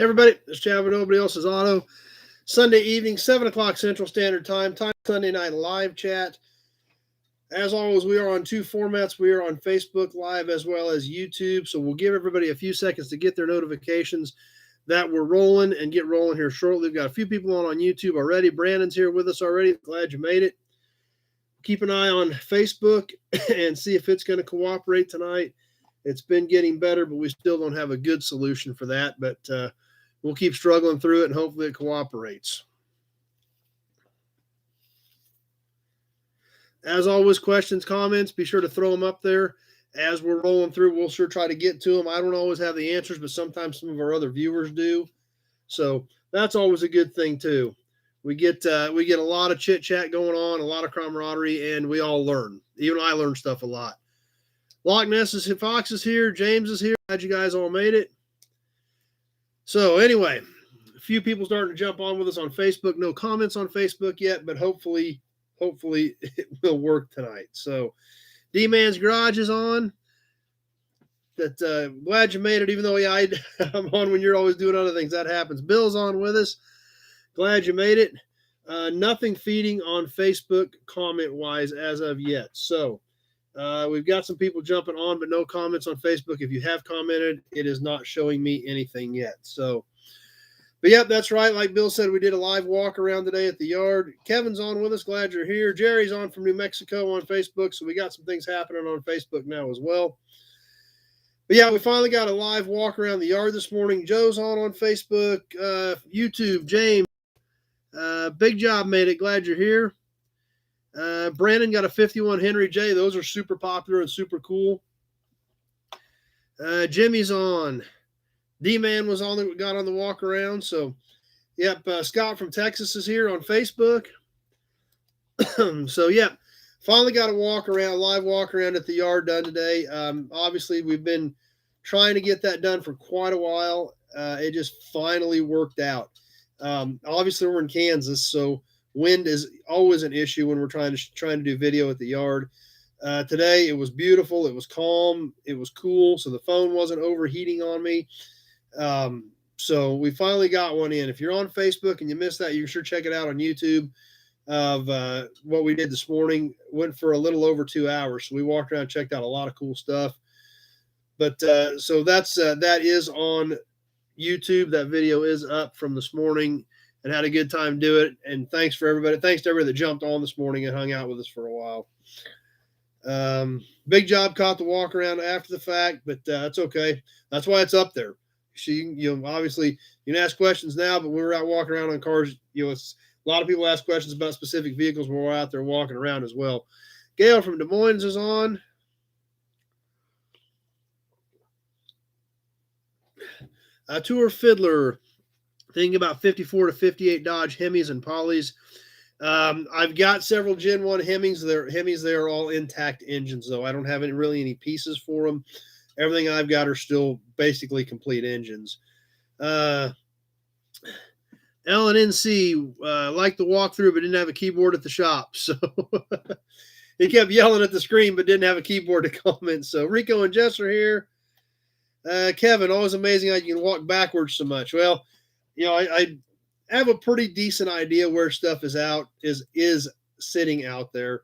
Everybody, it's Chad with Nobody Else's Auto. Sunday evening, 7 o'clock Central Standard Time. Sunday night live chat. As always, we are on two formats. We are on Facebook Live as well as YouTube. So we'll give everybody a few seconds to get their notifications that we're rolling and get rolling here shortly. We've got a few people on YouTube already. Brandon's here with us already. Glad you made it. Keep an eye on Facebook and see if it's going to cooperate tonight. It's been getting better, but we still don't have a good solution for that. But we'll keep struggling through it, and hopefully it cooperates. As always, questions, comments, be sure to throw them up there. As we're rolling through, we'll sure try to get to them. I don't always have the answers, but sometimes some of our other viewers do. So that's always a good thing, too. We get a lot of chit-chat going on, a lot of camaraderie, and we all learn. Even I learn stuff a lot. Loch Ness is here, Fox is here, James is here. Glad you guys all made it. So anyway, a few people starting to jump on with us on Facebook. No comments on Facebook yet, but hopefully it will work tonight. So D-Man's Garage is on. Glad you made it, even though I'm on when you're always doing other things. That happens. Bill's on with us. Glad you made it. Nothing feeding on Facebook comment-wise as of yet. So we've got some people jumping on, but no comments on Facebook. If you have commented, it is not showing me anything yet. So, but yep, that's right. Like Bill said, we did a live walk around today at the yard. Kevin's on with us. Glad you're here. Jerry's on from New Mexico on Facebook. So we got some things happening on Facebook now as well. But yeah, we finally got a live walk around the yard this morning. Joe's on Facebook, YouTube, James. Big job, made it. Glad you're here. Brandon got a 51 Henry J. Those are super popular and super cool. Jimmy's on. D-Man was on, got on the walk around. So, yep, Scott from Texas is here on Facebook. So, yep, finally got a live walk around at the yard done today. Obviously, we've been trying to get that done for quite a while. It just finally worked out. Obviously, we're in Kansas, so wind is always an issue when we're trying to do video at the yard. Today, it was beautiful. It was calm. It was cool, so the phone wasn't overheating on me. So we finally got one in. If you're on Facebook and you missed that, you can sure check it out on YouTube of what we did this morning. Went for a little over 2 hours. So we walked around and checked out a lot of cool stuff. But so that is on YouTube. That video is up from this morning and had a good time doing it. And thanks to everybody that jumped on this morning and hung out with us for a while. Big job caught the walk around after the fact, but that's okay. That's why it's up there. Obviously you can ask questions now, but when we're out walking around on cars, it's a lot of people ask questions about specific vehicles when we're out there walking around as well. Gail from Des Moines is on. Tour Fiddler, thinking about 54 to 58 Dodge Hemis and Polys. I've got several Gen 1 Hemis. They're all intact engines, though. I don't have any pieces for them. Everything I've got are still basically complete engines. L and NC liked the walkthrough, but didn't have a keyboard at the shop. So he kept yelling at the screen, but didn't have a keyboard to comment. So Rico and Jess are here. Kevin, always amazing how you can walk backwards so much. Well, I have a pretty decent idea where stuff is sitting out there.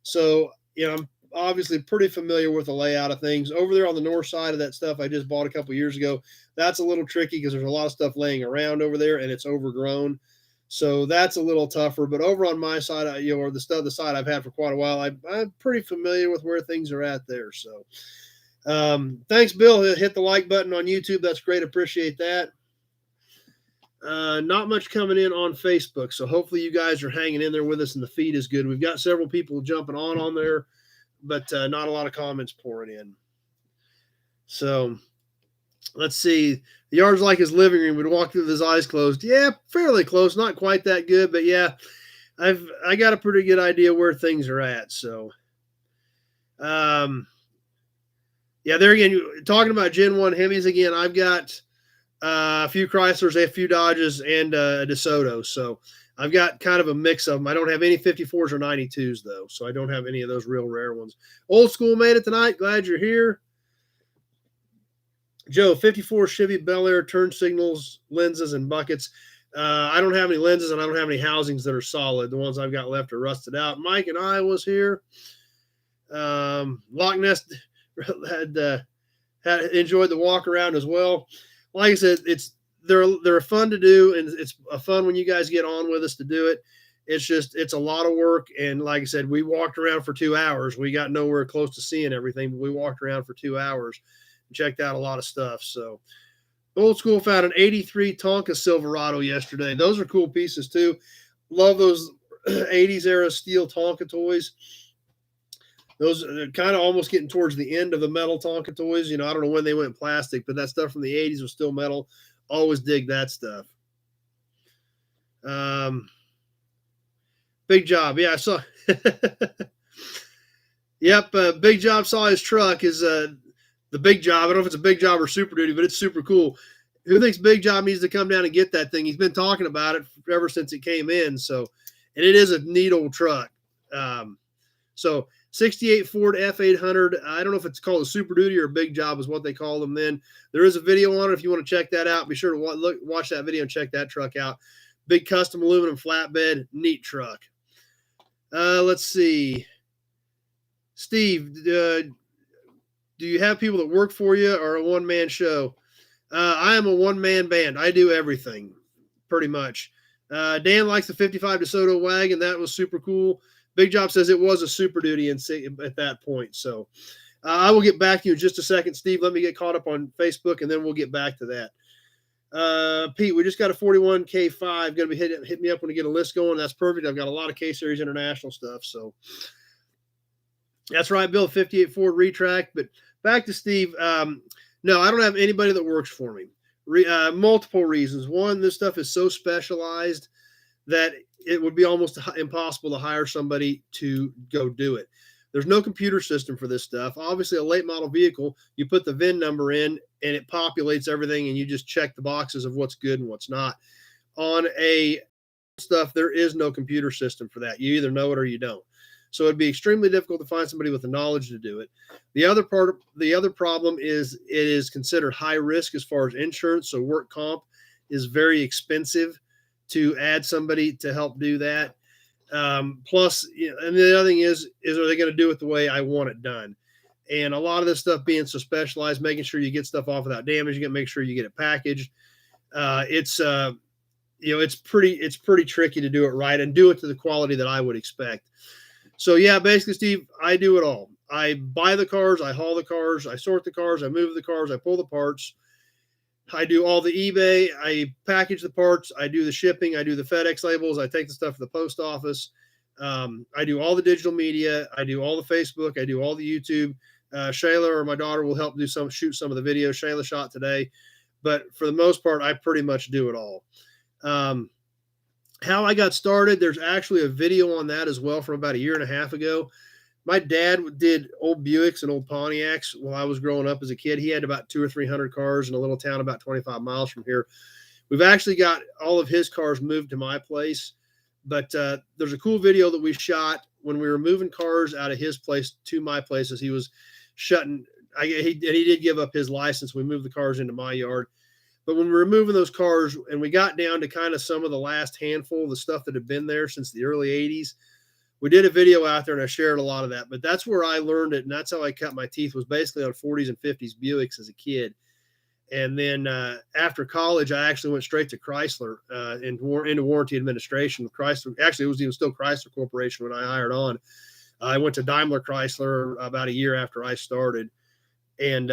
So, I'm obviously pretty familiar with the layout of things. Over there on the north side of that stuff I just bought a couple years ago, that's a little tricky because there's a lot of stuff laying around over there and it's overgrown. So that's a little tougher. But over on my side, or the side I've had for quite a while, I'm pretty familiar with where things are at there. So thanks, Bill. Hit the like button on YouTube. That's great. Appreciate that. Not much coming in on Facebook, so hopefully you guys are hanging in there with us and the feed is good. We've got several people jumping on there, but not a lot of comments pouring in. So let's see. The yard's like his living room. We'd walk through with his eyes closed. Yeah, fairly close. Not quite that good, but yeah, I got a pretty good idea where things are at. So, yeah, there again, talking about Gen 1 Hemis again, I've got a few Chryslers, a few Dodges, and a DeSoto. So I've got kind of a mix of them. I don't have any 54s or 92s, though, so I don't have any of those real rare ones. Old School made it tonight. Glad you're here. Joe, 54 Chevy Bel Air, turn signals, lenses, and buckets. I don't have any lenses and I don't have any housings that are solid. The ones I've got left are rusted out. Mike and I was here. Loch Ness had enjoyed the walk around as well. Like I said, they're fun to do, and it's a fun when you guys get on with us to do it. It's a lot of work, and like I said, we walked around for 2 hours. We got nowhere close to seeing everything, but we walked around for 2 hours and checked out a lot of stuff. So Old School found an 83 Tonka Silverado yesterday. Those are cool pieces too. Love those 80s era steel Tonka toys. Those are kind of almost getting towards the end of the metal Tonka toys. I don't know when they went plastic, but that stuff from the 80s was still metal. Always dig that stuff. Big Job. Yeah, I saw. Yep, Big Job saw his truck. Is the Big Job. I don't know if it's a Big Job or Super Duty, but it's super cool. Who thinks Big Job needs to come down and get that thing? He's been talking about it ever since it came in. So, and it is a neat old truck. So 68 Ford F800. I don't know if it's called a Super Duty or a Big Job is what they call them then. There is a video on it if you want to check that out. Be sure to watch that video and check that truck out. Big custom aluminum flatbed. Neat truck. Let's see. Steve, do you have people that work for you or a one-man show? I am a one-man band. I do everything, pretty much. Dan likes the 55 DeSoto wagon. That was super cool. Big Job says it was a Super Duty at that point. So I will get back to you in just a second, Steve. Let me get caught up on Facebook, and then we'll get back to that. Pete, we just got a 41 K5. Going to be hit me up when we get a list going. That's perfect. I've got a lot of K-Series International stuff. So that's right, Bill, 58 Ford Retract. But back to Steve. No, I don't have anybody that works for me. Multiple reasons. One, this stuff is so specialized that it would be almost impossible to hire somebody to go do it. There's no computer system for this stuff. Obviously, a late model vehicle, you put the VIN number in and it populates everything and you just check the boxes of what's good and what's not. On a stuff, there is no computer system for that. You either know it or you don't. So it'd be extremely difficult to find somebody with the knowledge to do it. The other problem is it is considered high risk as far as insurance. So work comp is very expensive to add somebody to help do that. Plus, and the other thing is are they going to do it the way I want it done? And a lot of this stuff being so specialized, making sure you get stuff off without damage, you got to make sure you get it packaged. It's pretty tricky to do it right and do it to the quality that I would expect. So yeah, basically, Steve, I do it all. I buy the cars, I haul the cars, I sort the cars, I move the cars, I pull the parts. I do all the eBay, I package the parts, I do the shipping, I do the FedEx labels, I take the stuff to the post office. I do all the digital media, I do all the Facebook, I do all the YouTube. Shayla or my daughter will help shoot some of the videos. Shayla shot today, but for the most part, I pretty much do it all. How I got started, there's actually a video on that as well from about a year and a half ago. My dad did old Buicks and old Pontiacs while I was growing up as a kid. He had about 200 or 300 cars in a little town about 25 miles from here. We've actually got all of his cars moved to my place, but there's a cool video that we shot when we were moving cars out of his place to my place as he was shutting. He did give up his license. We moved the cars into my yard. But when we were moving those cars and we got down to kind of some of the last handful of the stuff that had been there since the early 80s, we did a video out there and I shared a lot of that. But that's where I learned it. And that's how I cut my teeth, was basically on 40s and 50s Buicks as a kid. And then after college, I actually went straight to Chrysler into warranty administration with Chrysler. Actually, it was even still Chrysler Corporation when I hired on. I went to Daimler Chrysler about a year after I started. And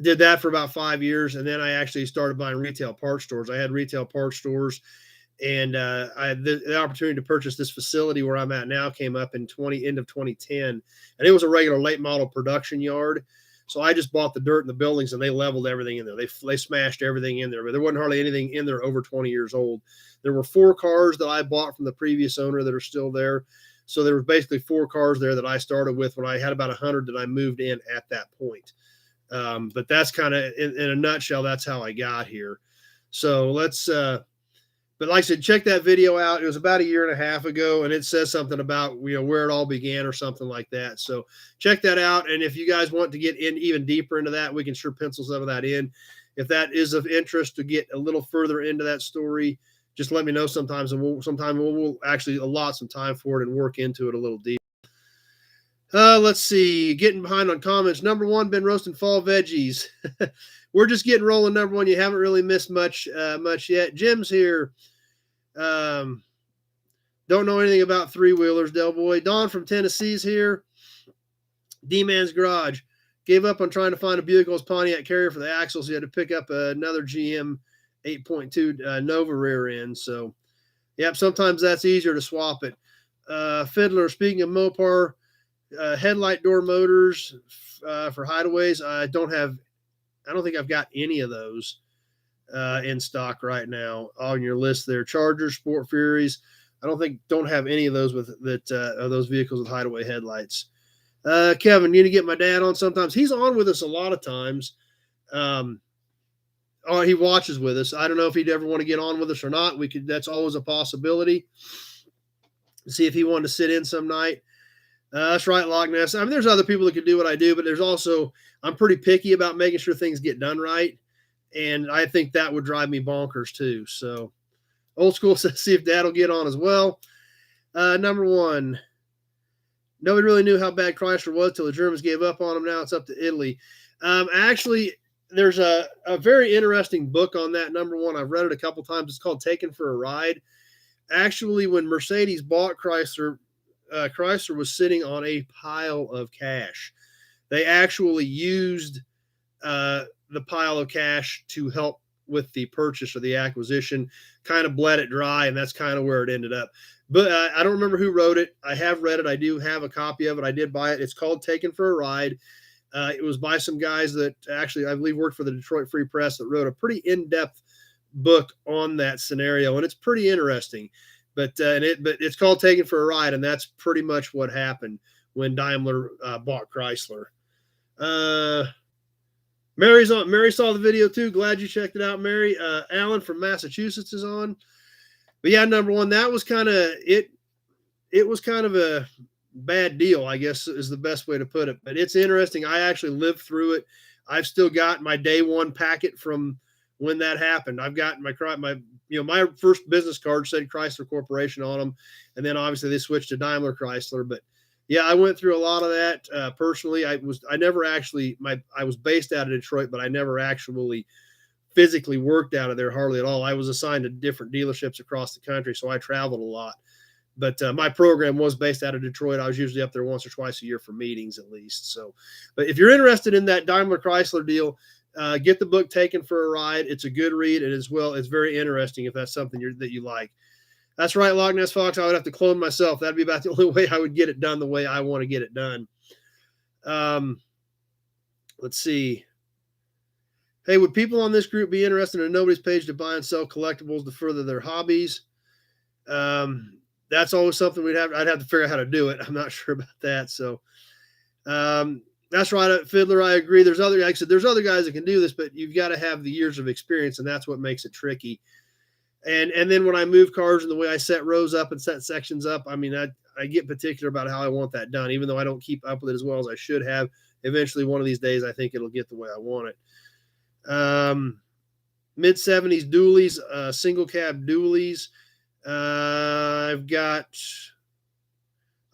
did that for about 5 years. And then I actually started buying retail parts stores. I had retail parts stores, and I had the opportunity to purchase this facility where I'm at now came up in end of 2010. And it was a regular late model production yard. So I just bought the dirt in the buildings and they leveled everything in there. They smashed everything in there, but there wasn't hardly anything in there over 20 years old. There were 4 cars that I bought from the previous owner that are still there. So there was basically 4 cars there that I started with when I had about 100 that I moved in at that point. But that's kind of in a nutshell, that's how I got here. So let's But like I said, check that video out. It was about 1.5 years ago, and it says something about where it all began or something like that. So check that out. And if you guys want to get in even deeper into that, we can sure pencil some of that in. If that is of interest to get a little further into that story, just let me know sometimes, and we'll actually allot some time for it and work into it a little deeper. Let's see. Getting behind on comments. Number one, been roasting fall veggies. We're just getting rolling. Number one, you haven't really missed much yet. Jim's here. Don't know anything about three-wheelers, Del Boy. Don from Tennessee's here. D-Man's Garage. Gave up on trying to find a Buick's Pontiac Carrier for the axles. He had to pick up another GM 8.2 Nova rear end. So, yep, sometimes that's easier to swap it. Fiddler, speaking of Mopar, headlight door motors for hideaways. I don't think I've got any of those in stock right now on your list there. Chargers, Sport Furies. I don't have any of those those vehicles with hideaway headlights. Kevin, you need to get my dad on sometimes. He's on with us a lot of times. He watches with us. I don't know if he'd ever want to get on with us or not. That's always a possibility. See if he wanted to sit in some night. That's right, Loch Ness. I mean, there's other people that can do what I do, but there's also, I'm pretty picky about making sure things get done right. And I think that would drive me bonkers too. So Old School says, see if Dad will get on as well. Number one, nobody really knew how bad Chrysler was till the Germans gave up on them. Now it's up to Italy. Actually, there's a very interesting book on that. Number one, I've read it a couple times. It's called Taken for a Ride. Actually, when Mercedes bought Chrysler, Chrysler was sitting on a pile of cash. They actually used the pile of cash to help with the purchase or the acquisition, kind of bled it dry, and that's kind of where it ended up. But I don't remember who wrote it. I have read it. I do have a copy of it. I did buy it. It's called Taken for a Ride. It was by some guys that actually, I believe, worked for the Detroit Free Press that wrote a pretty in-depth book on that scenario, and it's pretty interesting. But it's called Taken for a Ride, and that's pretty much what happened when Daimler bought Chrysler. Mary saw the video too. Glad you checked it out, Mary. Alan from Massachusetts is on. But yeah, number one, that was kind of it. It was kind of a bad deal, I guess, is the best way to put it. But it's interesting. I actually lived through it. I've still got my day one packet from when that happened. I've got my first business card said Chrysler Corporation on them, and then obviously they switched to Daimler Chrysler. But yeah, I went through a lot of that personally. I was based out of Detroit, but I never actually physically worked out of there hardly at all. I was assigned to different dealerships across the country, so I traveled a lot. But my program was based out of Detroit. I was usually up there once or twice a year for meetings at least. So, but if you're interested in that Daimler Chrysler deal, get the book Taken for a Ride. It's a good read, and as well, it's very interesting if that's something that you like. That's right, Loch Ness Fox. I would have to clone myself. That'd be about the only way I would get it done the way I want to get it done. Let's see. Hey, would people on this group be interested in Nobody's Page to buy and sell collectibles to further their hobbies? That's always something I'd have to figure out how to do it. I'm not sure about that. So, that's right, Fiddler. I agree. Like I said, there's other guys that can do this, but you've got to have the years of experience, and that's what makes it tricky. And then when I move cars and the way I set rows up and set sections up, I mean, I get particular about how I want that done, even though I don't keep up with it as well as I should have. Eventually, one of these days, I think it'll get the way I want it. Mid-70s dualies, single cab dualies. I've got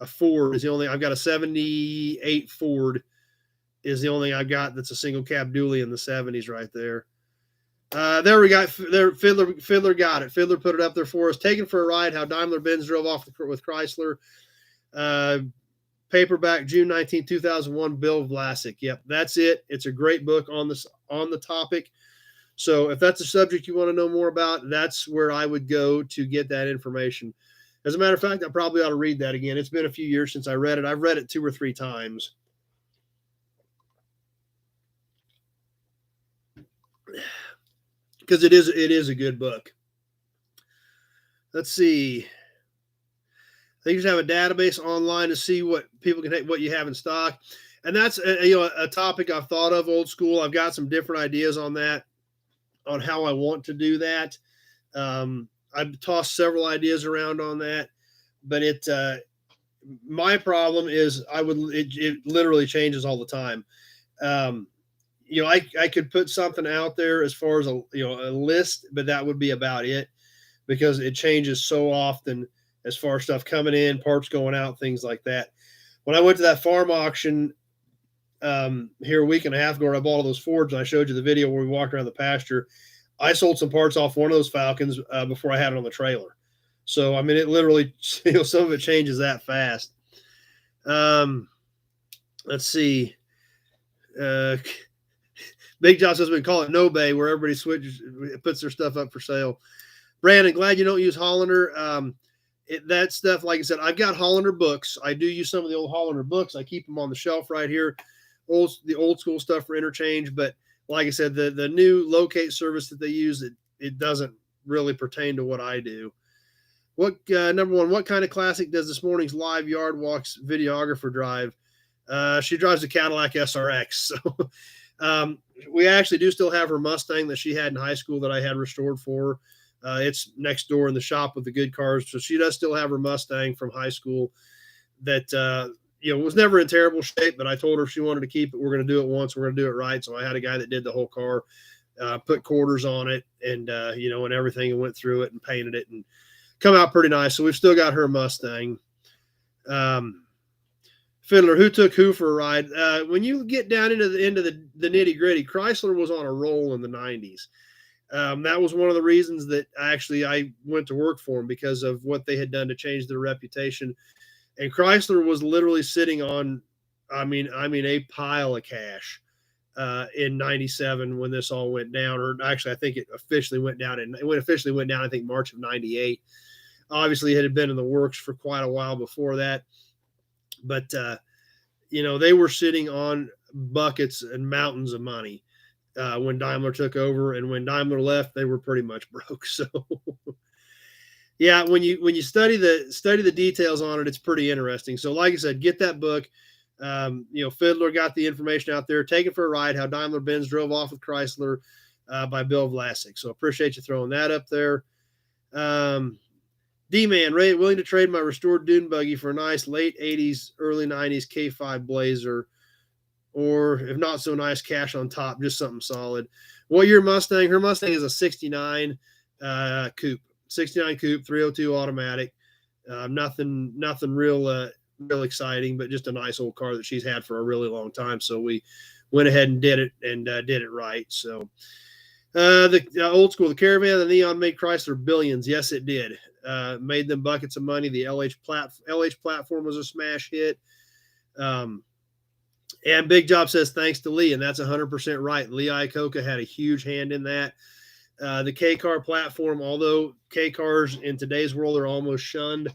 a Ford is the only. I've got a 78 Ford is the only thing I've got that's a single cab dually in the 70s right there. There we got there. Fiddler got it. Fiddler put it up there for us. Taken for a Ride: How Daimler-Benz Drove Off with Chrysler. Paperback, June 19, 2001. Bill Vlasic. Yep, that's it. It's a great book on the topic. So if that's a subject you want to know more about, that's where I would go to get that information. As a matter of fact, I probably ought to read that again. It's been a few years since I read it. I've read it 2 or 3 times. Because it is a good book. Let's see. I think you should have a database online to see what people can what you have in stock, and that's a topic I've thought of. Old School. I've got some different ideas on that, on how I want to do that. I've tossed several ideas around on that, but my problem is it literally changes all the time. I could put something out there as far as a list, but that would be about it because it changes so often as far as stuff coming in, parts going out, things like that. When I went to that farm auction here a week and a half ago, where I bought all those Fords, and I showed you the video where we walked around the pasture, I sold some parts off one of those Falcons before I had it on the trailer. So, I mean, it literally, some of it changes that fast. Let's see. Big Job says we call it no bay, where everybody puts their stuff up for sale. Brandon, glad you don't use Hollander. That stuff, like I said, I've got Hollander books. I do use some of the old Hollander books. I keep them on the shelf right here. The old school stuff for interchange. But like I said, the new locate service that they use, it doesn't really pertain to what I do. Number one, what kind of classic does this morning's live yard walks videographer drive? She drives a Cadillac SRX. So we actually do still have her Mustang that she had in high school that I had restored for her. It's next door in the shop with the good cars. So she does still have her Mustang from high school that, was never in terrible shape, but I told her if she wanted to keep it, we're going to do it once. We're going to do it right. So I had a guy that did the whole car, put quarters on it and everything, and went through it and painted it and come out pretty nice. So we've still got her Mustang. Fiddler, who took who for a ride? When you get down into the nitty gritty, Chrysler was on a roll in the 90s. That was one of the reasons that I went to work for them, because of what they had done to change their reputation. And Chrysler was literally sitting on, a pile of cash in 97 when this all went down. Or actually, I think it officially went down. I think March of 98. Obviously, it had been in the works for quite a while before that. But, they were sitting on buckets and mountains of money when Daimler took over, and when Daimler left, they were pretty much broke. So, yeah, when you study the details on it, it's pretty interesting. So, like I said, get that book. Fiddler got the information out there. Take it for a ride: How Daimler-Benz Drove Off with Chrysler, by Bill Vlasic. So, appreciate you throwing that up there. D-Man, Ray, willing to trade my restored dune buggy for a nice late 80s, early 90s K5 Blazer, or if not so nice, cash on top, just something solid. What year Mustang? Her Mustang is a 69 coupe, 302 automatic. Nothing real exciting, but just a nice old car that she's had for a really long time. So we went ahead and did it right. So the old school, the Caravan, the Neon made Chrysler billions. Yes, it did. Made them buckets of money. The LH platform was a smash hit. And Big Job says thanks to Lee, and that's 100% right. Lee Iacocca had a huge hand in that. The K-Car platform, although K-Cars in today's world are almost shunned,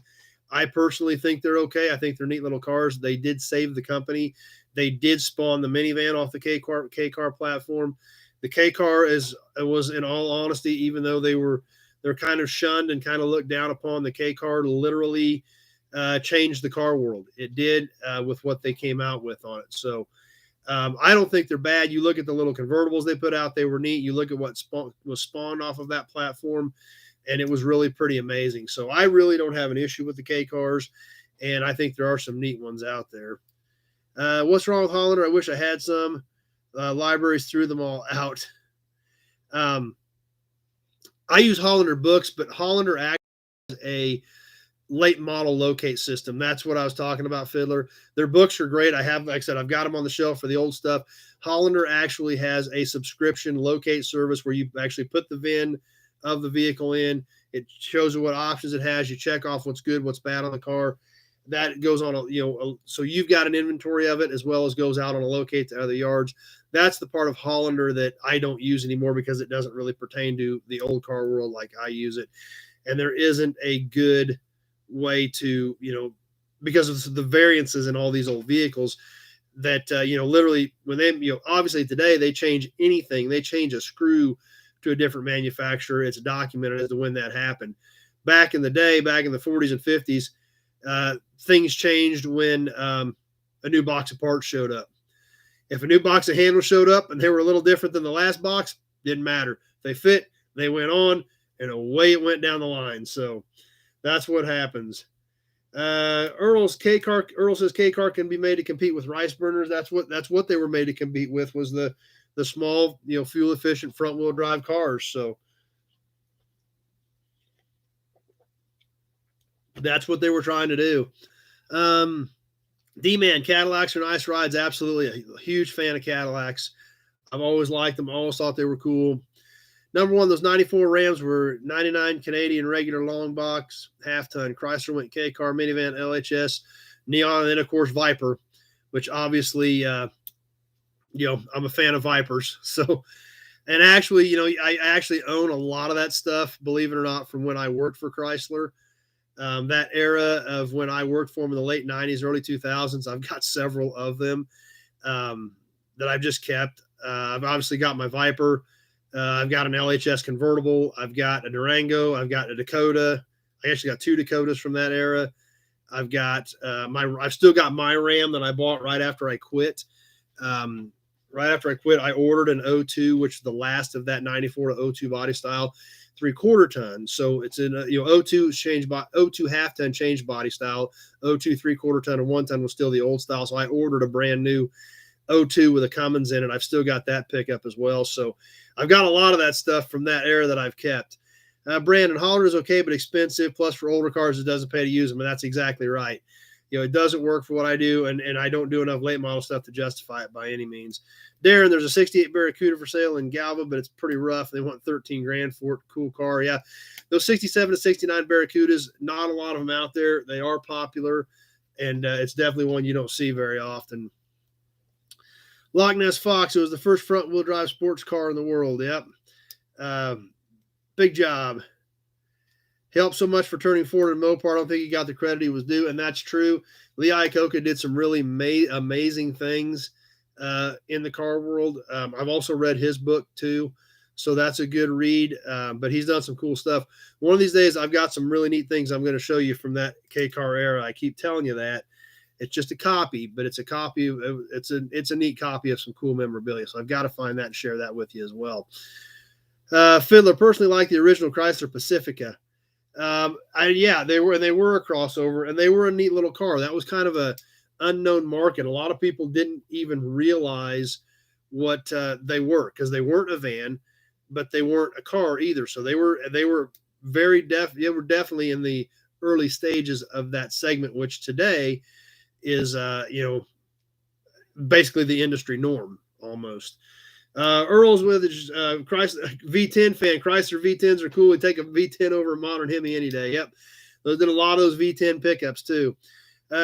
I personally think they're okay. I think they're neat little cars. They did save the company. They did spawn the minivan off the K-Car platform. The K-Car was, in all honesty, even though they're kind of shunned and kind of looked down upon, the K-Car literally changed the car world. It did with what they came out with on it. So I don't think they're bad. You look at the little convertibles they put out, they were neat. You look at what was spawned off of that platform, and it was really pretty amazing. So I really don't have an issue with the K-Cars, and I think there are some neat ones out there. What's wrong with Hollander? I wish I had some. Libraries threw them all out. I use Hollander books, but Hollander actually has a late model locate system. That's what I was talking about, Fiddler. Their books are great. Like I said, I've got them on the shelf for the old stuff. Hollander actually has a subscription locate service where you actually put the VIN of the vehicle in. It shows you what options it has. You check off what's good, what's bad on the car. That goes on, so you've got an inventory of it as well as goes out on a locate to other yards. That's the part of Hollander that I don't use anymore because it doesn't really pertain to the old car world like I use it. And there isn't a good way to, because of the variances in all these old vehicles that, literally when they, obviously today they change anything. They change a screw to a different manufacturer. It's documented as to when that happened. Back in the day, back in the 40s and 50s, things changed when a new box of parts showed up. If a new box of handles showed up and they were a little different than the last box, didn't matter. They fit, they went on, and away it went down the line. So that's what happens. Earl says K car can be made to compete with rice burners. That's what they were made to compete with, was the small, fuel efficient front wheel drive cars. So that's what they were trying to do. D-Man, Cadillacs are nice rides. Absolutely. A huge fan of Cadillacs. I've always liked them. Always thought they were cool. Number one, those 94 Rams were 99 Canadian regular long box, half ton. Chrysler went K car, minivan, LHS, Neon, and then, of course, Viper, which obviously, I'm a fan of Vipers. So, and actually, I actually own a lot of that stuff, believe it or not, from when I worked for Chrysler. That era of when I worked for them in the late 90s, early 2000s, I've got several of them that I've just kept. I've obviously got my Viper. I've got an LHS convertible. I've got a Durango. I've got a Dakota. I actually got two Dakotas from that era. I've got I've still got my Ram that I bought right after I quit. Right after I quit, I ordered an 02, which is the last of that 94 to 02 body style, 3/4 ton. So it's in 02 02 half ton changed body style, 02 3/4 ton, and 1 ton was still the old style. So I ordered a brand new 02 with a Cummins in it. I've still got that pickup as well. So I've got a lot of that stuff from that era that I've kept. Brandon, Hollander is okay, but expensive. Plus, for older cars, it doesn't pay to use them. And that's exactly right. It doesn't work for what I do, and I don't do enough late model stuff to justify it by any means. Darren, there's a 68 Barracuda for sale in Galva, but it's pretty rough. They want $13,000 for it. Cool car. Yeah. Those 67 to 69 Barracudas, not a lot of them out there. They are popular, and it's definitely one you don't see very often. Loch Ness Fox, it was the first front-wheel drive sports car in the world. Yep. Big job. Helped so much for turning forward in Mopar. I don't think he got the credit he was due, and that's true. Lee Iacocca did some really amazing things in the car world. I've also read his book, too, so that's a good read, but he's done some cool stuff. One of these days, I've got some really neat things I'm going to show you from that K-car era. I keep telling you that. It's just a copy, but it's a copy of it's a neat copy of some cool memorabilia. So I've got to find that and share that with you as well. Fiddler, personally like the original Chrysler Pacifica. They were a crossover, and they were a neat little car. That was kind of a unknown market. A lot of people didn't even realize what they were, because they weren't a van, but they weren't a car either. So they were definitely in the early stages of that segment, which today is basically the industry norm almost. Earl's with his Chrysler V10 fan. Chrysler V10s are cool. We take a V10 over a modern Hemi any day. Yep. Those did a lot of those V10 pickups too.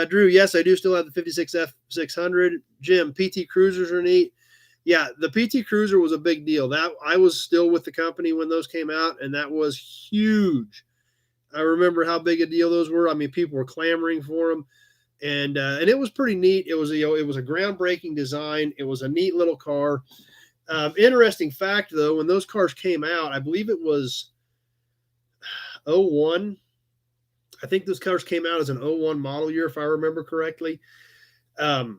Drew, yes, I do still have the 56 F600. Jim, PT Cruisers are neat. Yeah, the PT Cruiser was a big deal. That I was still with the company when those came out, and that was huge. I remember how big a deal those were. I mean, people were clamoring for them, and it was pretty neat. It was a groundbreaking design. It was a neat little car. Interesting fact, though, when those cars came out, I believe it was 01. I think those cars came out as an 01 model year, if I remember correctly. And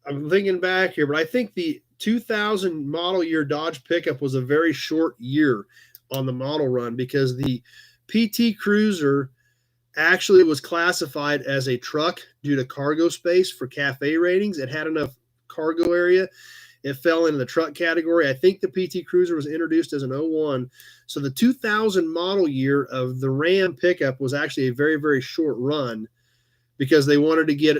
I'm thinking back here, but I think the 2000 model year Dodge pickup was a very short year on the model run, because the PT Cruiser actually was classified as a truck due to cargo space for cafe ratings. It had enough cargo area. It fell into the truck category. I think the PT Cruiser was introduced as an 01. So the 2000 model year of the Ram pickup was actually a very, very short run, because they wanted to get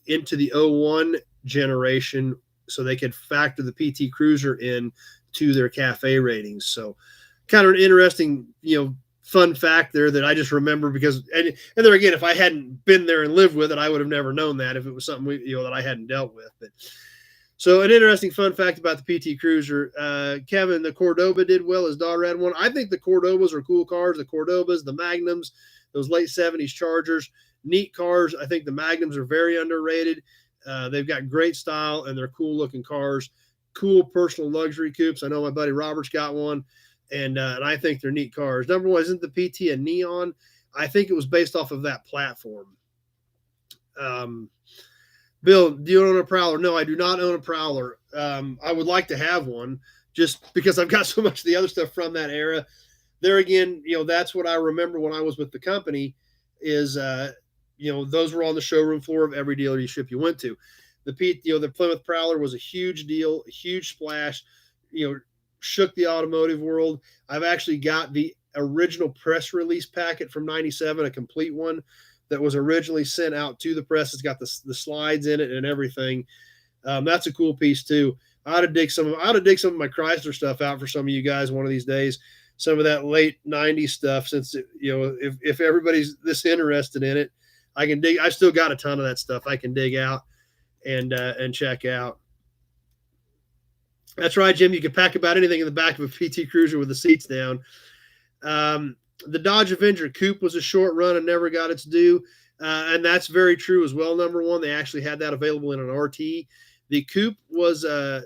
into the 01 generation so they could factor the PT Cruiser in to their cafe ratings. So kind of an interesting, fun fact there that I just remember, because, and there again, if I hadn't been there and lived with it, I would have never known that if it was something that I hadn't dealt with. But so an interesting fun fact about the PT Cruiser. Kevin, the Cordoba did well. His daughter had one. I think the Cordobas are cool cars. The Cordobas, the Magnums, those late 70s Chargers, neat cars. I think the Magnums are very underrated. They've got great style, and they're cool looking cars. Cool personal luxury coupes. I know my buddy Robert's got one, and I think they're neat cars. Number one, isn't the PT a Neon? I think it was based off of that platform. Bill, do you own a Prowler? No, I do not own a Prowler. I would like to have one, just because I've got so much of the other stuff from that era. There again, that's what I remember when I was with the company is, those were on the showroom floor of every dealership you went to. The Plymouth Prowler was a huge deal, a huge splash, shook the automotive world. I've actually got the original press release packet from 97, a complete one that was originally sent out to the press. It's got the slides in it and everything. That's a cool piece too. I ought to dig some of my Chrysler stuff out for some of you guys one of these days. Some of that late 90s stuff, since if everybody's this interested in it, I can dig. I still got a ton of that stuff I can dig out and check out. That's right, Jim. You can pack about anything in the back of a PT Cruiser with the seats down. The Dodge Avenger Coupe was a short run and never got its due. And that's very true as well. Number one, they actually had that available in an RT. The Coupe was,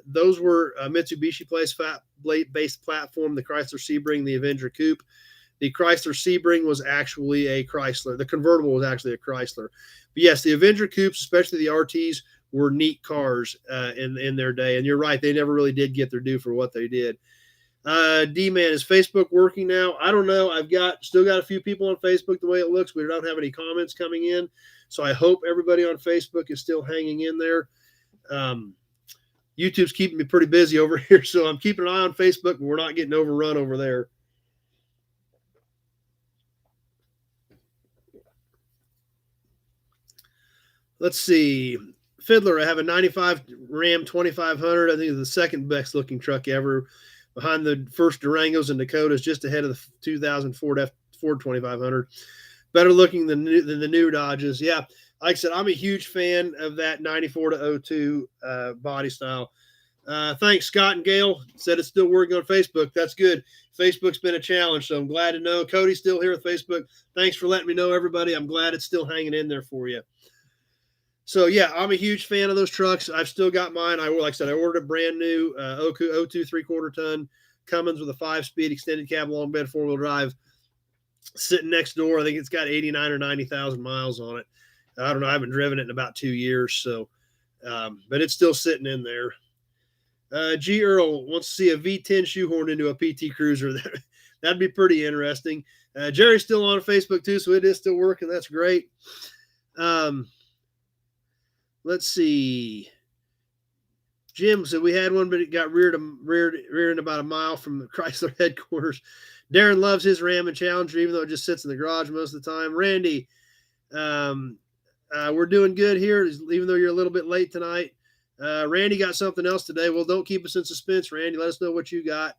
those were Mitsubishi based platform, the Chrysler Sebring, the Avenger Coupe. The Chrysler Sebring was actually a Chrysler. The convertible was actually a Chrysler. But yes, the Avenger Coupes, especially the RTs, were neat cars in their day. And you're right, they never really did get their due for what they did. D-Man, is Facebook working now? I don't know. I've still got a few people on Facebook the way it looks. We don't have any comments coming in. So I hope everybody on Facebook is still hanging in there. YouTube's keeping me pretty busy over here, so I'm keeping an eye on Facebook, and we're not getting overrun over there. Let's see. Fiddler, I have a 95 Ram 2500. I think it's the second best looking truck ever, behind the first Durangos and Dakotas, just ahead of the 2000 Ford 2500. Better looking than the new Dodges. Yeah, like I said, I'm a huge fan of that 94 to 02 body style. Thanks, Scott and Gail. Said it's still working on Facebook. That's good. Facebook's been a challenge, so I'm glad to know. Cody's still here with Facebook. Thanks for letting me know, everybody. I'm glad it's still hanging in there for you. So, yeah, I'm a huge fan of those trucks. I've still got mine. Like I said, I ordered a brand new 02 3/4 ton Cummins with a 5-speed extended cab long bed 4-wheel drive sitting next door. I think it's got 89 or 90,000 miles on it. I don't know. I haven't driven it in about 2 years. So, but it's still sitting in there. G. Earl wants to see a V10 shoehorned into a PT Cruiser. That'd be pretty interesting. Jerry's still on Facebook too, so it is still working. That's great. Let's see. Jim said we had one, but it got reared about a mile from the Chrysler headquarters. Darren loves his Ram and Challenger, even though it just sits in the garage most of the time. Randy, we're doing good here, even though you're a little bit late tonight. Randy got something else today. Well, don't keep us in suspense, Randy. Let us know what you got.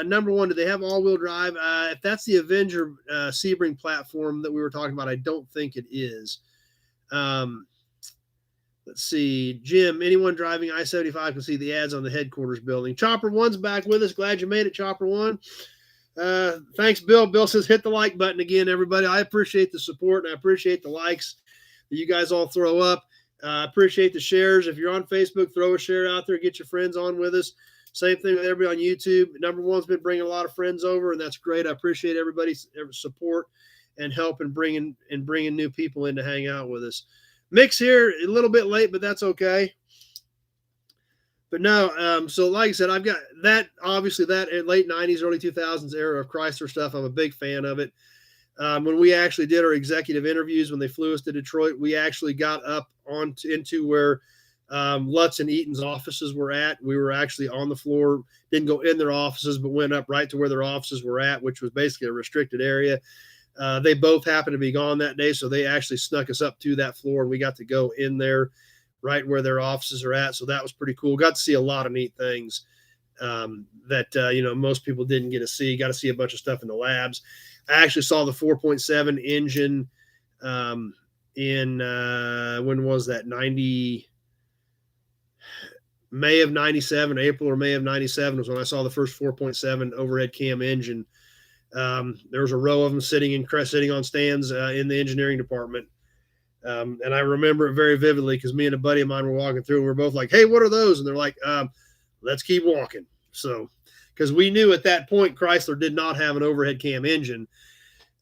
Number one, do they have all-wheel drive? If that's the Avenger Sebring platform that we were talking about, I don't think it is. Let's see. Jim, anyone driving I-75 can see the ads on the headquarters building. Chopper 1's back with us. Glad you made it, Chopper 1. Thanks, Bill. Bill says hit the like button again, everybody. I appreciate the support, and I appreciate the likes that you guys all throw up. Appreciate the shares. If you're on Facebook, throw a share out there. Get your friends on with us. Same thing with everybody on YouTube. Number one's been bringing a lot of friends over, and that's great. I appreciate everybody's support and help in bringing new people in to hang out with us. Mix here a little bit late, but that's okay. But no, so like I said, I've got that, obviously that late 90s, early 2000s era of Chrysler stuff. I'm a big fan of it. When we actually did our executive interviews, when they flew us to Detroit, we actually got up into where Lutz and Eaton's offices were at. We were actually on the floor, didn't go in their offices, but went up right to where their offices were at, which was basically a restricted area. They both happened to be gone that day, so they actually snuck us up to that floor, and we got to go in there right where their offices are at. So that was pretty cool. Got to see a lot of neat things that most people didn't get to see. Got to see a bunch of stuff in the labs. I actually saw the 4.7 engine in when was that? May of 97, April or May of 97 was when I saw the first 4.7 overhead cam engine. There was a row of them sitting on stands in the engineering department. And I remember it very vividly because me and a buddy of mine were walking through and we were both like, hey, what are those? And they're like, let's keep walking. So, because we knew at that point, Chrysler did not have an overhead cam engine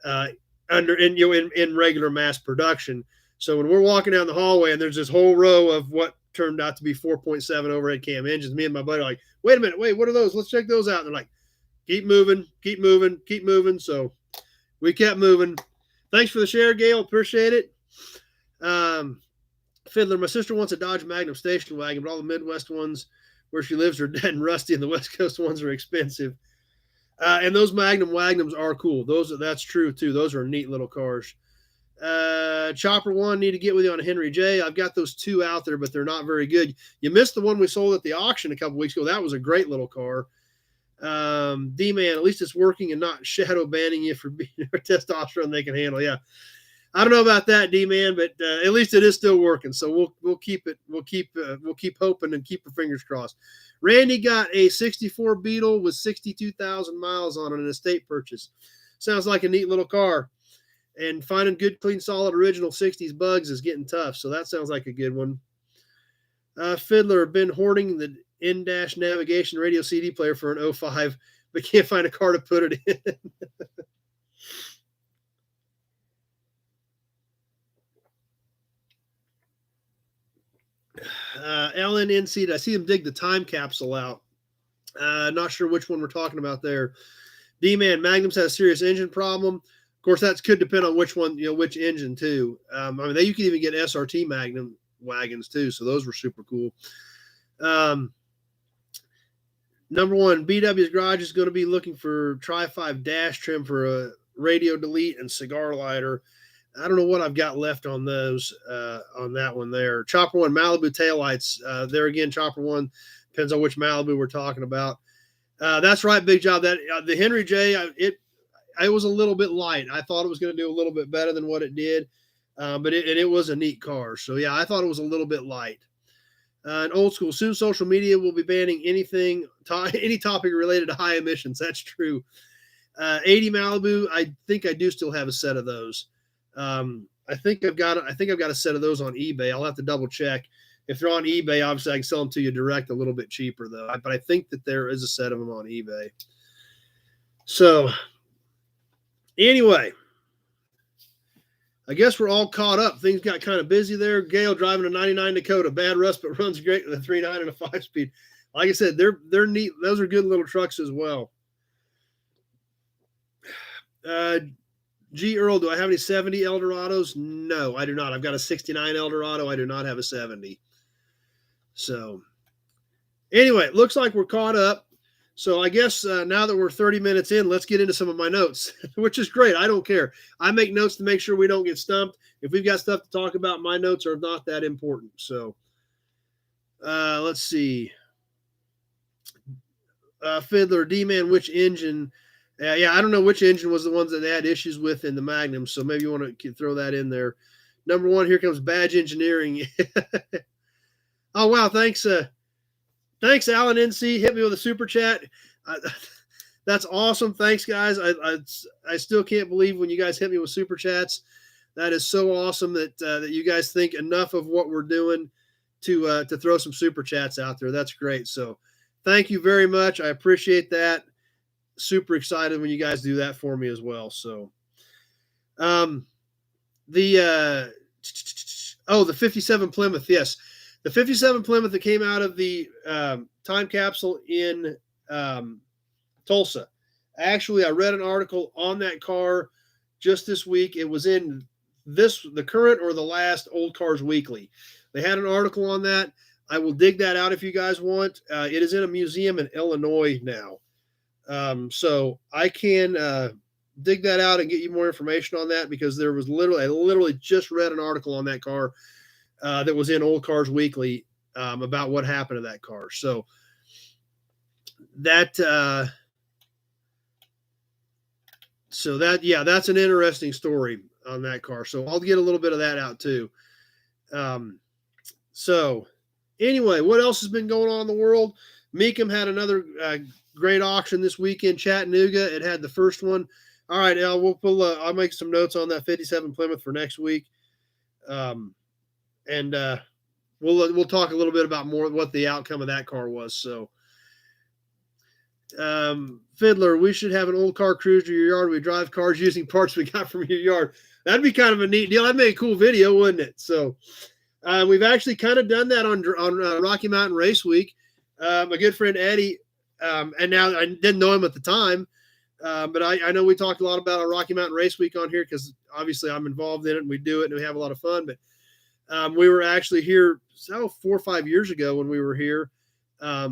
in regular mass production. So when we're walking down the hallway and there's this whole row of what turned out to be 4.7 overhead cam engines. Me and my buddy are like, wait a minute, what are those? Let's check those out. And they're like, keep moving, keep moving, keep moving. So we kept moving. Thanks for the share, Gail. Appreciate it. Fiddler, my sister wants a Dodge Magnum station wagon, but all the Midwest ones where she lives are dead and rusty, and the West Coast ones are expensive. And those Magnum Wagnums are cool. That's true too. Those are neat little cars. Chopper one, need to get with you on a Henry J. I've got those two out there, but they're not very good. You missed the one we sold at the auction a couple weeks ago. That was a great little car. D-Man, at least it's working and not shadow banning you for being our testosterone they can handle. Yeah. I don't know about that, D-Man, but at least it is still working. So we'll keep it. We'll keep hoping and keep our fingers crossed. Randy got a 64 Beetle with 62,000 miles on it, an estate purchase. Sounds like a neat little car. And finding good, clean, solid, original 60s bugs is getting tough. So that sounds like a good one. Fiddler, been hoarding the in-dash navigation radio CD player for an 05, but can't find a car to put it in. LNNC, I see them dig the time capsule out. Not sure which one we're talking about there. D-Man, Magnums has a serious engine problem. Of course, that could depend on which one, which engine too. I mean, you can even get SRT Magnum wagons too, so those were super cool. Number one, BW's Garage is going to be looking for Tri-5 dash trim for a radio delete and cigar lighter. I don't know what I've got left on those, on that one there. Chopper one, Malibu taillights. There again, Chopper one, depends on which Malibu we're talking about. That's right, Big Job. That the Henry J, it was a little bit light. I thought it was going to do a little bit better than what it did, but it was a neat car. So yeah, I thought it was a little bit light. And old school, soon social media will be banning anything, any topic related to high emissions. That's true. 80 Malibu, I think I do still have a set of those. I think I've got a set of those on eBay. I'll have to double check. If they're on eBay, obviously I can sell them to you direct a little bit cheaper though. But I think that there is a set of them on eBay. So anyway, I guess we're all caught up. Things got kind of busy there. Gail driving a 99 Dakota, bad rust, but runs great with a 3.9 and a 5-speed. Like I said, they're neat. Those are good little trucks as well. G. Earl, do I have any 70 Eldorados? No, I do not. I've got a 69 Eldorado. I do not have a 70. So anyway, it looks like we're caught up. So I guess now that we're 30 minutes in, let's get into some of my notes, which is great. I don't care. I make notes to make sure we don't get stumped. If we've got stuff to talk about, my notes are not that important. So let's see. Fiddler, D-Man, which engine? Yeah, I don't know which engine was the ones that they had issues with in the Magnum, so maybe you want to throw that in there. Number one, here comes Badge Engineering. Oh, wow, thanks. Thanks, Alan NC. Hit me with a super chat. That's awesome. Thanks, guys. I still can't believe when you guys hit me with super chats. That is so awesome that you guys think enough of what we're doing to throw some super chats out there. That's great. So thank you very much. I appreciate that. Super excited when you guys do that for me as well. So the 57 Plymouth. Yes. The 57 Plymouth that came out of the time capsule in Tulsa. Actually, I read an article on that car just this week. It was in the current or the last Old Cars Weekly. They had an article on that. I will dig that out if you guys want. It is in a museum in Illinois now. So I can dig that out and get you more information on that because there was I literally just read an article on that car that was in Old Cars Weekly about what happened to that car. So that's an interesting story on that car. So I'll get a little bit of that out too. So anyway, what else has been going on in the world? Meekum had another great auction this weekend. Chattanooga, it had the first one. All right, Al, I'll make some notes on that 57 Plymouth for next week. And we'll talk a little bit about more what the outcome of that car was. So, Fiddler, we should have an old car cruise to your yard. We drive cars using parts we got from your yard. That'd be kind of a neat deal. That'd make a cool video, wouldn't it? So, We've actually kind of done that on Rocky Mountain Race Week. My good friend Eddie, and now I didn't know him at the time, but I know we talked a lot about our Rocky Mountain Race Week on here because obviously I'm involved in it and we do it and we have a lot of fun. But we were actually here 4 or 5 years ago when we were here. A